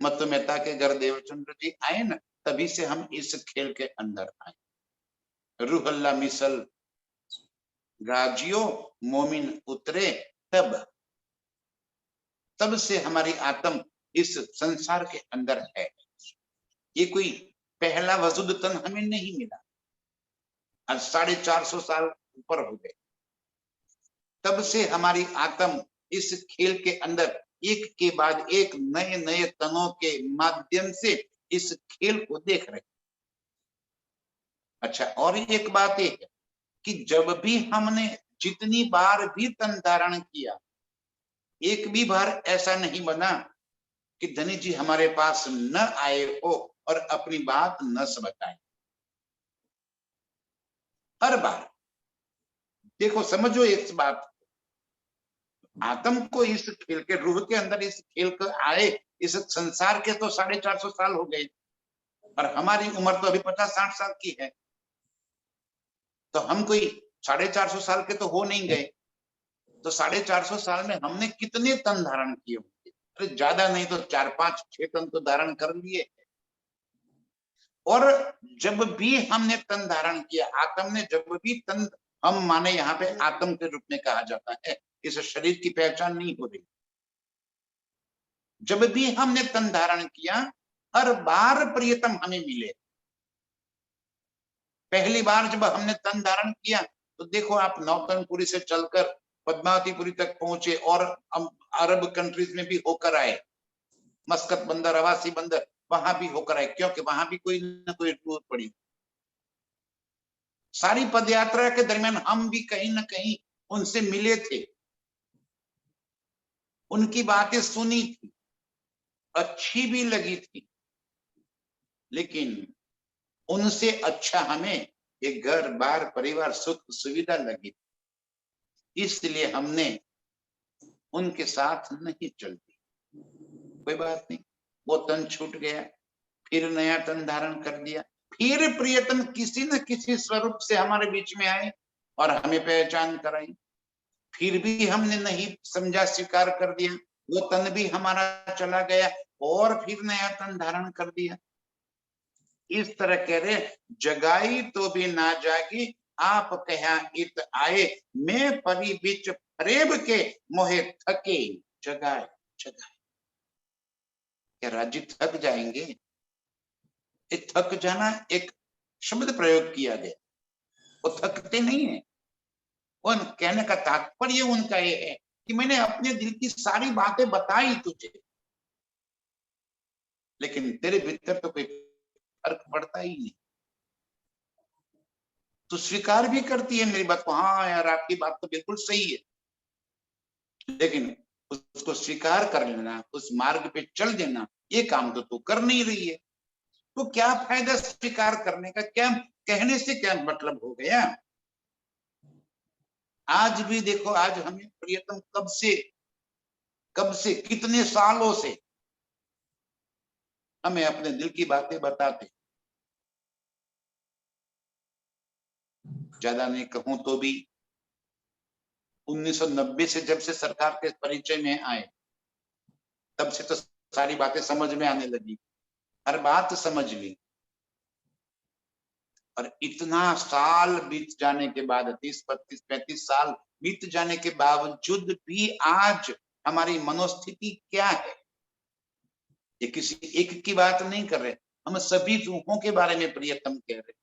मत्तु मेहता के घर देवचंद्र जी आए ना, तभी से हम इस खेल के अंदर आए। रूहल्ला मिसल गाजियो मोमिन उतरे, तब से हमारी आत्म इस संसार के अंदर है। ये कोई पहला वजूद तन हमें नहीं मिला, आज 450 साल ऊपर हो गए। तब से हमारी आत्म इस खेल के अंदर एक के बाद एक नए नए तनों के माध्यम से इस खेल को देख रहे। अच्छा, और एक बात यह है कि जब भी हमने जितनी बार भी तन धारण किया, एक भी बार ऐसा नहीं बना कि धनी जी हमारे पास न आए हो और अपनी बात न समझाए। हर बार देखो, समझो इस बात, आत्म को इस खेल के, रूह के अंदर इस खेल को आए इस संसार के तो 450 साल हो गए, और हमारी उम्र तो अभी 50-60 साल की है। तो हम कोई 450 साल के तो हो नहीं गए। तो 450 साल में हमने कितने तन धारण किए होंगे? अरे ज्यादा नहीं तो 4-5-6 तन तो धारण कर लिए। और जब भी हमने तन धारण किया, आत्म ने जब भी तन, हम माने यहाँ पे आत्म के रूप में कहा जाता है, इस शरीर की पहचान नहीं हो रही। जब भी हमने तन धारण किया, हर बार प्रियतम हमें मिले। पहली बार जब हमने तन धारण किया तो देखो आप, नौतनपुरी से चलकर पद्मावतीपुरी तक पहुंचे और अरब कंट्रीज में भी होकर आए, मस्कत बंदर, अवासी बंदर, वहां भी होकर आए, क्योंकि वहां भी कोई न कोई टूर पड़ी। सारी पदयात्रा के दरमियान हम भी कहीं ना कहीं उनसे मिले थे, उनकी बातें सुनी थी, अच्छी भी लगी थी, लेकिन उनसे अच्छा हमें एक घर बार परिवार सुख सुविधा लगी, इसलिए हमने उनके साथ नहीं चलती। कोई बात नहीं, वो तन छूट गया, फिर नया तन धारण कर दिया, फिर प्रियतम किसी न किसी स्वरूप से हमारे बीच में आए और हमें पहचान कराई। फिर भी हमने नहीं समझा, स्वीकार कर दिया, वो तन भी हमारा चला गया और फिर नया तन धारण कर दिया। इस तरह कह रहे, जगाई तो भी ना जागी, आप कहा इत आए, मैं परी बीच फरेब के मोहे थके जगाए जगाए। क्या राज्य थक जाएंगे? थक जाना एक शब्द प्रयोग किया गया, वो थकते नहीं है। उन कहने का तात्पर्य उनका ये है कि मैंने अपने दिल की सारी बातें बताई तुझे, लेकिन तेरे भीतर तो कोई फर्क पड़ता ही नहीं। तो स्वीकार भी करती है मेरी बात को, हाँ यार आपकी बात तो बिल्कुल सही है, लेकिन उसको स्वीकार कर लेना, उस मार्ग पे चल देना, ये काम तो तू कर नहीं रही है। तो क्या फायदा स्वीकार करने का? क्या कहने से क्या मतलब हो गया? आज भी देखो, आज हमें प्रियतम कब से कितने सालों से हमें अपने दिल की बातें बताते। ज्यादा नहीं कहूं तो भी 1990 से जब से सरकार के परिचय में आए, तब से तो सारी बातें समझ में आने लगी, हर बात समझ ली। और इतना साल बीत जाने के बाद, 30, 32, 35 साल बीत जाने के बावजूद भी आज हमारी मनोस्थिति क्या है? ये किसी एक की बात नहीं कर रहे, हम सभी रूहों के बारे में प्रियतम कह रहे।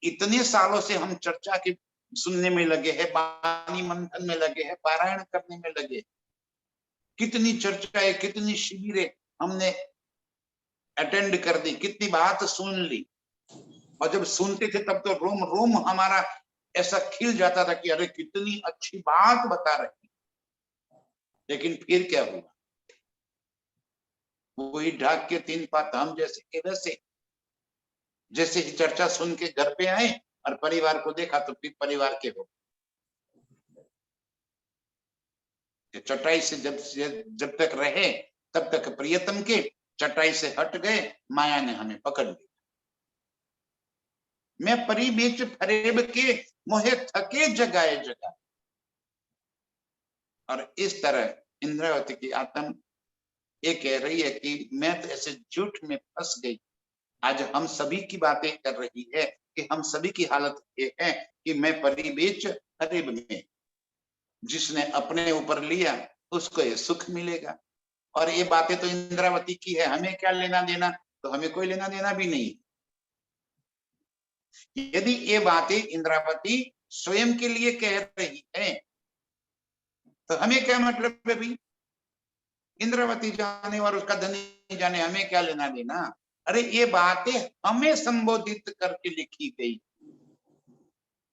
इतने सालों से हम चर्चा के सुनने में लगे हैं, वाणी मंथन में लगे हैं, पारायण करने में लगे, कितनी चर्चाएं, कितनी शिविरें हमने अटेंड कर दी, कितनी बात सुन ली। और जब सुनते थे तब तो रोम रोम हमारा ऐसा खिल जाता था कि अरे कितनी अच्छी बात बता रही। लेकिन फिर क्या हुआ? वही ढाक के 3 पात हम जैसे के वैसे, जैसे ही चर्चा सुन के घर पे आए और परिवार को देखा तो फिर परिवार के हो। चटाई से जब तक रहे तब तक प्रियतम के, चटाई से हट गए, माया ने हमें पकड़ लिया। मैं परी बीच फरेब के मोहे थके जगाए जगाए। और इस तरह इंद्रावती की आत्म ये कह रही है कि मैं तो ऐसे झूठ में फंस गई। आज हम सभी की बातें कर रही है कि हम सभी की हालत ये है कि मैं परी बीच फरेब में, जिसने अपने ऊपर लिया उसको ये सुख मिलेगा। और ये बातें तो इंद्रावती की है, हमें क्या लेना देना? तो हमें कोई लेना देना भी नहीं। यदि ये बातें इंद्रावती स्वयं के लिए कह रही है तो हमें क्या मतलब है भाई, इंद्रावती जाने और उसका धनी जाने, हमें क्या लेना देना। अरे ये बातें हमें संबोधित करके लिखी गई।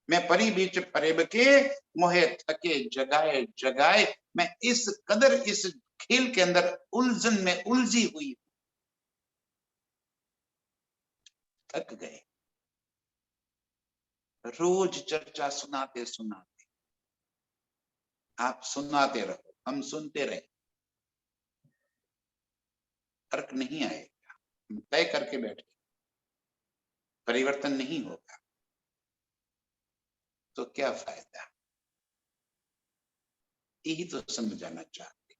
मैं परी बीच फरेब के, मोहे थके जगाए जगाए। मैं इस कदर इस खेल के अंदर उलझन में उलझी हुई, थक गए। रोज चर्चा सुनाते सुनाते, आप सुनाते रहो, हम सुनते रहे, फर्क नहीं आएगा। हम तय करके बैठे, परिवर्तन नहीं होगा तो क्या फायदा। यही तो समझाना चाहते।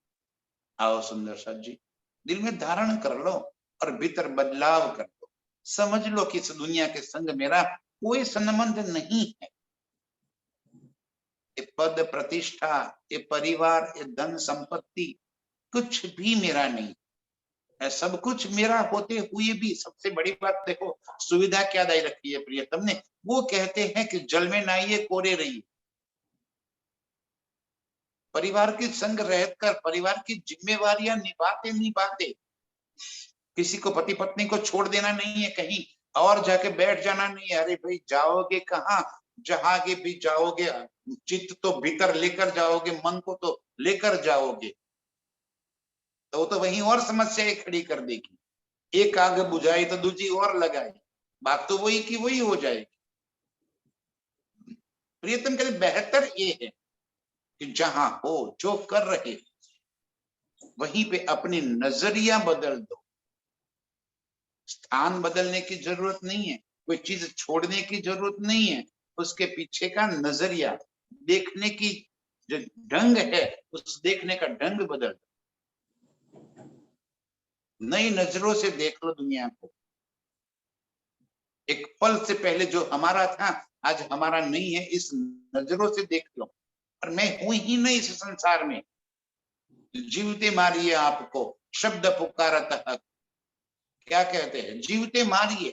आओ सुंदर साथ जी, दिल में धारण कर लो और भीतर बदलाव कर लो। समझ लो कि इस दुनिया के संग मेरा कोई संबंध नहीं है। ये पद प्रतिष्ठा, ये परिवार, ये धन संपत्ति कुछ भी मेरा नहीं है। सब कुछ मेरा होते हुए भी सबसे बड़ी बात देखो, सुविधा क्या दाई रखी है प्रियतम ने। वो कहते हैं कि जल में नहाइए कोरे रहिए। परिवार के संग रहकर परिवार की जिम्मेवारियां निभाते निभाते, किसी को पति पत्नी को छोड़ देना नहीं है, कहीं और जाके बैठ जाना नहीं है। अरे भाई जाओगे कहाँ, जहां के भी जाओगे चित्त तो भीतर लेकर जाओगे, मन को तो लेकर जाओगे, तो वो तो वहीं और समस्याएं खड़ी कर देगी। एक आग बुझाई तो दूसरी और लगाई, बात तो वही की वही हो जाएगी। प्रियतम कहते बेहतर ये है कि जहां हो जो कर रहे वहीं पे अपनी नजरिया बदल दो। स्थान बदलने की जरूरत नहीं है, कोई चीज छोड़ने की जरूरत नहीं है, उसके पीछे का नजरिया, देखने की जो ढंग है, उस देखने का ढंग बदल दो। नई नजरों से देख लो दुनिया को। एक पल से पहले जो हमारा था आज हमारा नहीं है, इस नजरों से देख लो। और मैं हूं ही नहीं इस संसार में, जीवते मारिए आपको शब्द पुकारत हक। क्या कहते हैं, जीवते मारिए,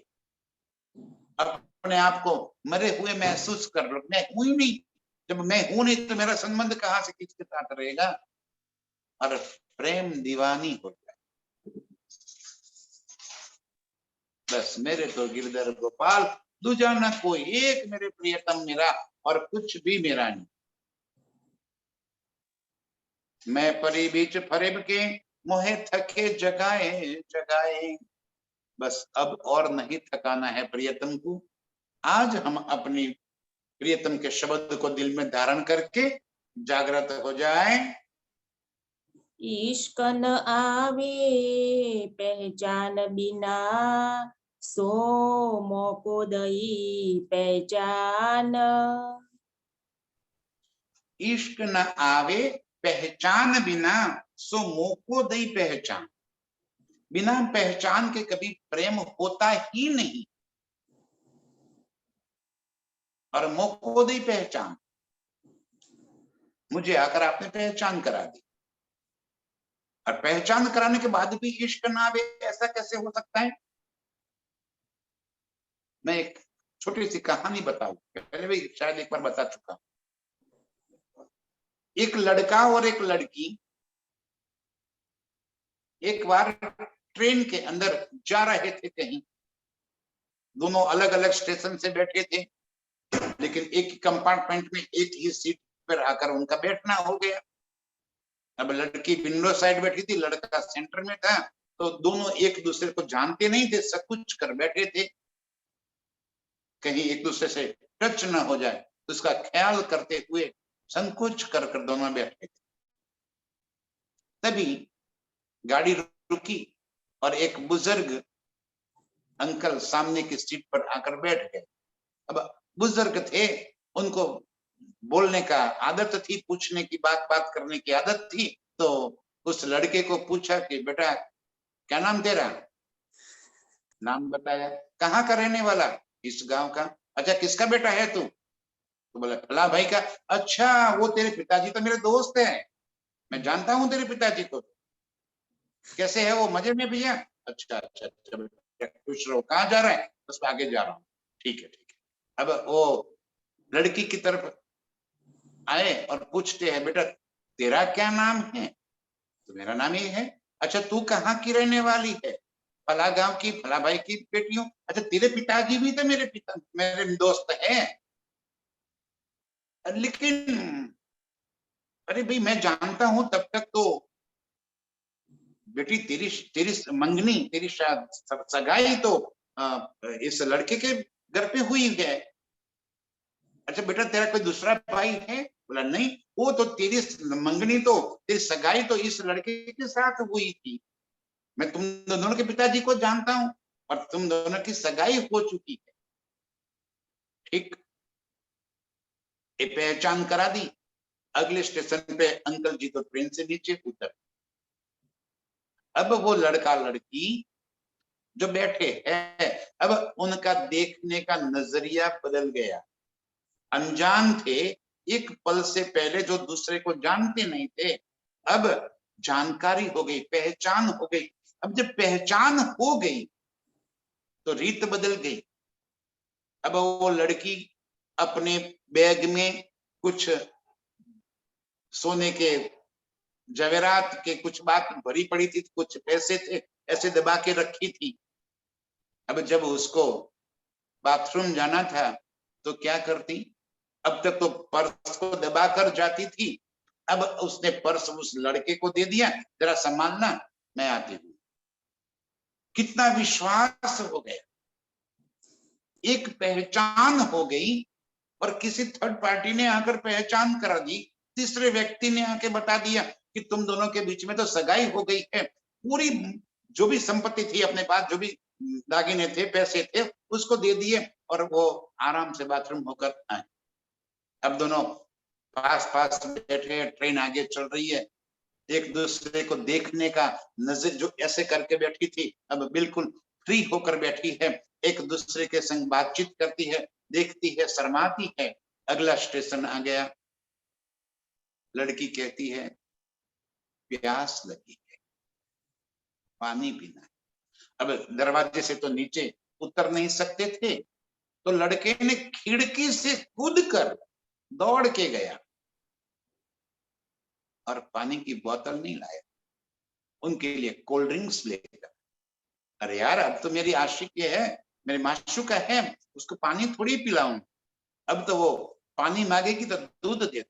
अपने आप को मरे हुए महसूस कर लो। मैं हूं ही नहीं, जब मैं हूं नहीं तो मेरा संबंध कहां से किसके साथ रहेगा। और प्रेम दीवानी हो जाए। बस मेरे तो गिरधर गोपाल, दूजा न कोई, एक मेरे प्रियतम मेरा और कुछ भी मेरा नहीं। मैं परी बीच फरेब के, मोहे थके जगाए जगाए। बस अब और नहीं थकाना है प्रियतम को। आज हम अपनी प्रियतम के शब्द को दिल में धारण करके जागृत हो जाए। इश्क न आवे पहचान बिना, सो मोको दई पहचान। इश्क न आवे पहचान बिना, सो मोको दई पहचान। बिना पहचान के कभी प्रेम होता ही नहीं। और मोको दई पहचान, मुझे आकर आपने पहचान करा दी। और पहचान कराने के बाद भी इश्क ना आवे, ऐसा कैसे हो सकता है। मैं एक छोटी सी कहानी बताऊं, पहले भी शायद एक बार बता चुका हूं। एक लड़का और एक लड़की एक बार ट्रेन के अंदर जा रहे थे कहीं। दोनों अलग अलग स्टेशन से बैठे थे, लेकिन एक ही कंपार्टमेंट में एक ही सीट पर आकर उनका बैठना हो गया। अब लड़की विंडो साइड बैठी थी, लड़का सेंटर में था। तो दोनों एक दूसरे को जानते नहीं थे, सब कुछ कर बैठे थे, कहीं एक दूसरे से टच न हो जाए तो उसका ख्याल करते हुए संकोच कर कर दोनों बैठे थे। तभी गाड़ी रुकी और एक बुजुर्ग अंकल सामने की सीट पर आकर बैठ गए। अब बुजुर्ग थे, उनको बोलने का आदत थी, पूछने की, बात बात करने की आदत थी। तो उस लड़के को पूछा कि बेटा क्या नाम तेरा। नाम बताया। कहाँ का रहने वाला। इस गांव का। अच्छा किसका बेटा है तू। तो बोला फला भाई का। अच्छा वो तेरे पिताजी तो मेरे दोस्त हैं, मैं जानता हूँ तेरे पिताजी को। कैसे है वो, मजे में भैया। अच्छा अच्छा अच्छा बेटा खुश रहो। कहाँ जा रहा है। बस आगे जा रहा हूँ। ठीक है ठीक है। अब वो लड़की की तरफ आए और पूछते हैं बेटा तेरा क्या नाम है? तो मेरा नाम ये है। अच्छा तू कहाँ की रहने वाली है? फला गांव की, फला भाई की बेटी हूँ। अच्छा तेरे पिताजी भी तो मेरे दोस्त हैं। लेकिन अरे भाई मैं जानता हूं तब तक तो बेटी तेरी तेरी मंगनी, तेरी सगाई तो इस लड़के के घर पे हुई है। अच्छा बेटा तेरा कोई दूसरा भाई है? बोला नहीं, वो तो तेरी मंगनी तो, तेरी सगाई तो इस लड़के के साथ हुई थी। मैं तुम दोनों के पिताजी को जानता हूँ और तुम दोनों की सगाई हो चुकी है। ठीक, ये पहचान करा दी। अगले स्टेशन पे अंकल जी तो ट्रेन से नीचे उतर। अब वो लड़का लड़की जो बैठे हैं, अब उनका देखने का नजरिया बदल गया। अनजान थे एक पल से पहले, जो दूसरे को जानते नहीं थे, अब जानकारी हो गई, पहचान हो गई। अब जब पहचान हो गई तो रीत बदल गई। अब वो लड़की अपने बैग में कुछ सोने के जवेरात के कुछ बात भरी पड़ी थी, कुछ पैसे थे, ऐसे दबा के रखी थी। अब जब उसको बाथरूम जाना था तो क्या करती? अब तक तो पर्स को दबा कर जाती थी, अब उसने पर्स उस लड़के को दे दिया, जरा संभालना मैं आती हूँ। कितना विश्वास हो गया, एक पहचान हो गई। और किसी थर्ड पार्टी ने आकर पहचान करा दी, तीसरे व्यक्ति ने आके बता दिया कि तुम दोनों के बीच में तो सगाई हो गई है। पूरी जो भी संपत्ति थी अपने पास, जो भी दागिने थे, पैसे थे, उसको दे दिए और वो आराम से बाथरूम होकर आए। अब दोनों पास पास बैठे, ट्रेन आगे चल रही है, एक दूसरे को देखने का नजर जो ऐसे करके बैठी थी, अब बिल्कुल फ्री होकर बैठी है, एक दूसरे के संग बातचीत करती है, देखती है, शर्माती है। अगला स्टेशन आ गया। लड़की कहती है प्यास लगी है, पानी पीना है। अब दरवाजे से तो नीचे उतर नहीं सकते थे, तो लड़के ने खिड़की से कूद कर दौड़ के गया और पानी की बोतल नहीं लाया, उनके लिए कोल्ड ड्रिंक्स लेकर। अरे यार अब तो मेरी आशिकी है, मेरे माशूका है, उसको पानी थोड़ी पिलाऊं। अब तो वो पानी मांगेगी तो दूध दे,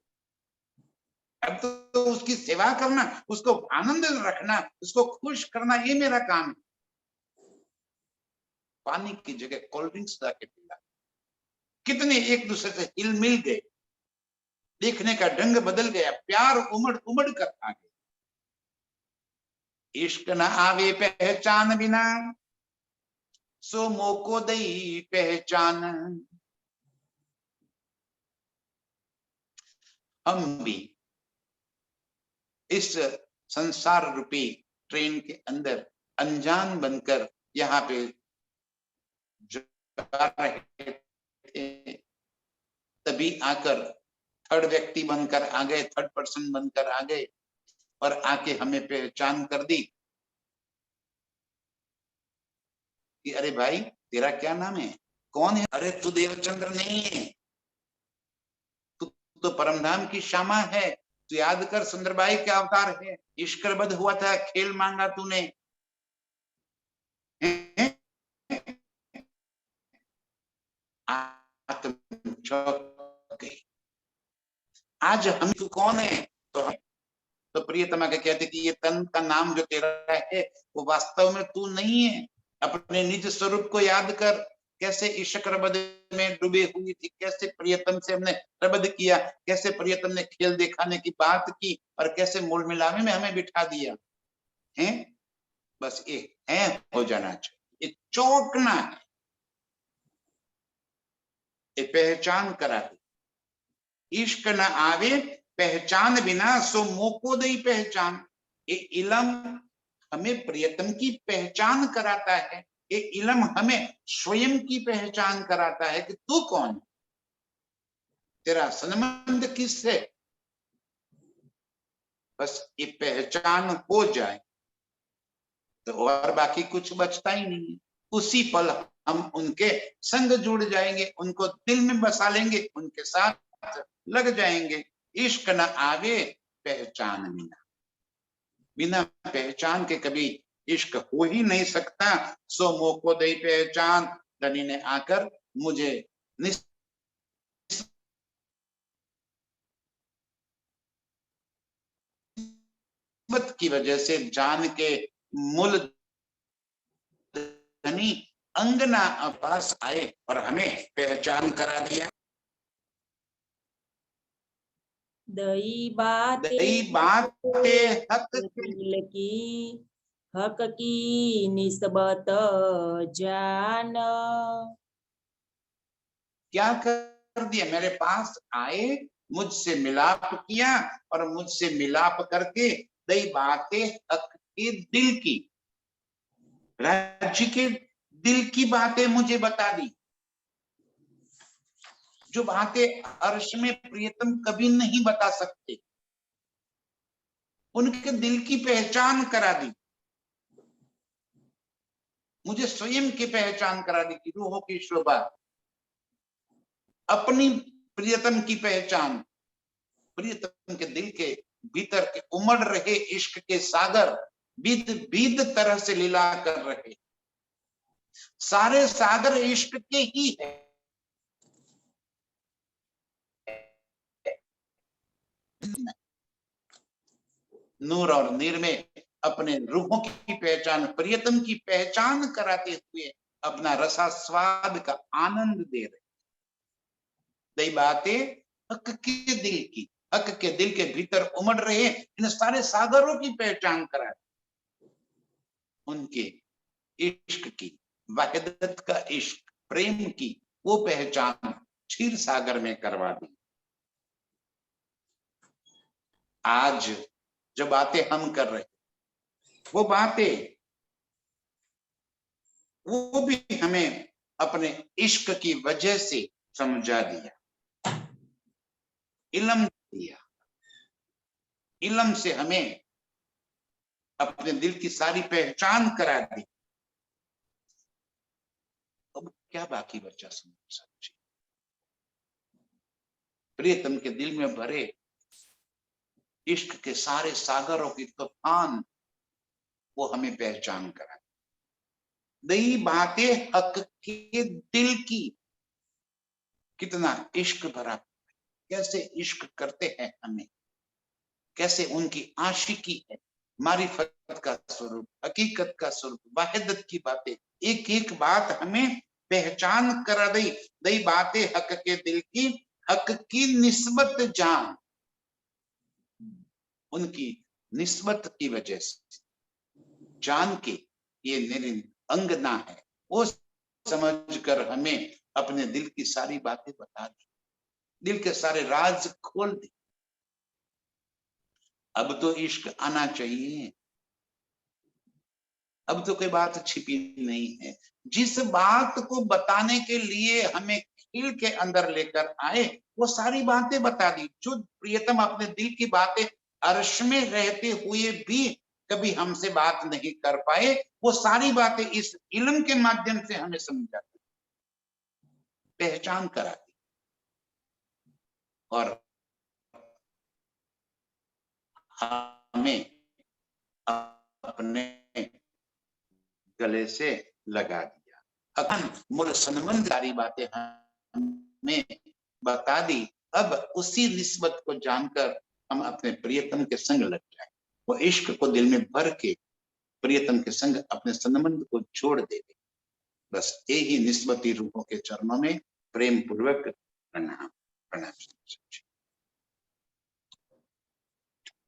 अब तो उसकी सेवा करना, उसको आनंद रखना, उसको खुश करना, ये मेरा काम है। पानी की जगह कोल्ड ड्रिंक्स लाके पिला। कितने एक दूसरे से हिल मिल गए, देखने का ढंग बदल गया, प्यार उमड़ उमड़ कर आ गया। इश्क न आवे पहचान बिना, सो मोको दई पहचान। हम भी इस संसार रूपी ट्रेन के अंदर अनजान बनकर यहाँ पे जा रहे थे, तभी आकर थर्ड व्यक्ति बनकर आ गए, थर्ड पर्सन बनकर आ गए और आके हमें पहचान कर दी कि अरे भाई तेरा क्या नाम है, कौन है? अरे तू देवचंद्र नहीं है, तू तो परमधाम की श्यामा है, तू याद कर सुंदरबाई के अवतार है, इश्करबद्ध हुआ था, खेल मांगा तूने। आत्म चौंक गई। आज हम, तू कौन है? तो प्रियतमा के कहते कि ये तन का नाम जो तेरा है वो वास्तव में तू नहीं है। अपने निज स्वरूप को याद कर, कैसे इश्क रबद में डूबे हुई थी, कैसे प्रियतम से हमने रबद किया, कैसे प्रियतम ने खेल दिखाने की बात की और कैसे मूल मिलावे में हमें बिठा दिया है। बस ये है हो जाना चाहिए, ये चौंकना है, ये पहचान करा दी। इश्क न आवे पहचान बिना, सो मोको दई पहचान। ये इलम हमें प्रियतम की पहचान कराता है, ये इलम हमें स्वयं की पहचान कराता है कि तू कौन है, तेरा संबंध किससे। बस ये पहचान हो जाए तो और बाकी कुछ बचता ही नहीं है। उसी पल हम उनके संग जुड़ जाएंगे, उनको दिल में बसा लेंगे, उनके साथ लग जाएंगे। इश्क न आवे पहचान बिना, बिना पहचान के कभी इश्क हो ही नहीं सकता। सो मोको दई पहचान, धनी ने आकर मुझे निस्बत की वजह से जान के मूल धनी अंगना पास आए और हमें पहचान करा दिया। दई बातें हक दिल की, हक की निस्बत जान। क्या कर दिया, मेरे पास आए, मुझसे मिलाप किया और मुझसे मिलाप करके दई बातें हक के दिल की, राज्य के दिल की बातें मुझे बता दी, जो बातें अर्श में प्रियतम कभी नहीं बता सकते, उनके दिल की पहचान करा दी, मुझे स्वयं की पहचान करा दी कि रूहों की शोभा, अपनी प्रियतम की पहचान, प्रियतम के दिल के भीतर के उमड़ रहे इश्क के सागर बीत बीत तरह से लीला कर रहे, सारे सागर इश्क के ही है। नूर और नीर में अपने रूहों की पहचान, प्रियतम की पहचान कराते हुए अपना रसास्वाद का आनंद दे रहे। दई बातें हक के दिल की, हक के दिल के भीतर उमड़ रहे इन सारे सागरों की पहचान करा, उनके इश्क की, वाहिदत का इश्क, प्रेम की वो पहचान क्षीर सागर में करवा दी। आज जो बातें हम कर रहे, वो बातें वो भी हमें अपने इश्क की वजह से समझा दिया, इल्म दिया, इल्म से हमें अपने दिल की सारी पहचान करा दी। अब क्या बाकी बचा समझ, प्रियतम के दिल में भरे इश्क के सारे सागरों की तूफान वो हमें पहचान करा, दई बातें हक के दिल की, कितना इश्क भरा, कैसे इश्क करते हैं हमें, कैसे उनकी आशिकी है, मारिफत का स्वरूप, हकीकत का स्वरूप, वाहिदत की बातें, एक एक बात हमें पहचान करा दी। दई बातें हक के दिल की, हक की निस्बत जान, उनकी निस्बत की वजह से जान के ये मेरी अंगना है, वो समझकर हमें अपने दिल की सारी बातें बता दी, दिल के सारे राज खोल दी। अब तो इश्क आना चाहिए, अब तो कोई बात छिपी नहीं है, जिस बात को बताने के लिए हमें खील के अंदर लेकर आए वो सारी बातें बता दी, जो प्रियतम अपने दिल की बातें अर्श में रहते हुए भी कभी हमसे बात नहीं कर पाए, वो सारी बातें इस इल्म के माध्यम से हमें समझा दी, पहचान करा दी और हमें अपने गले से लगा दिया। अगन मुर सनमनदारी बातें हमें बता दी। अब उसी निस्बत को जानकर हम अपने प्रियतम के संग लग जाए, वो इश्क को दिल में भर के प्रियतम के संग अपने संबंध को जोड़ दे। बस यही निस्बती रूहों के चरणों में प्रेम पूर्वक प्रणाम।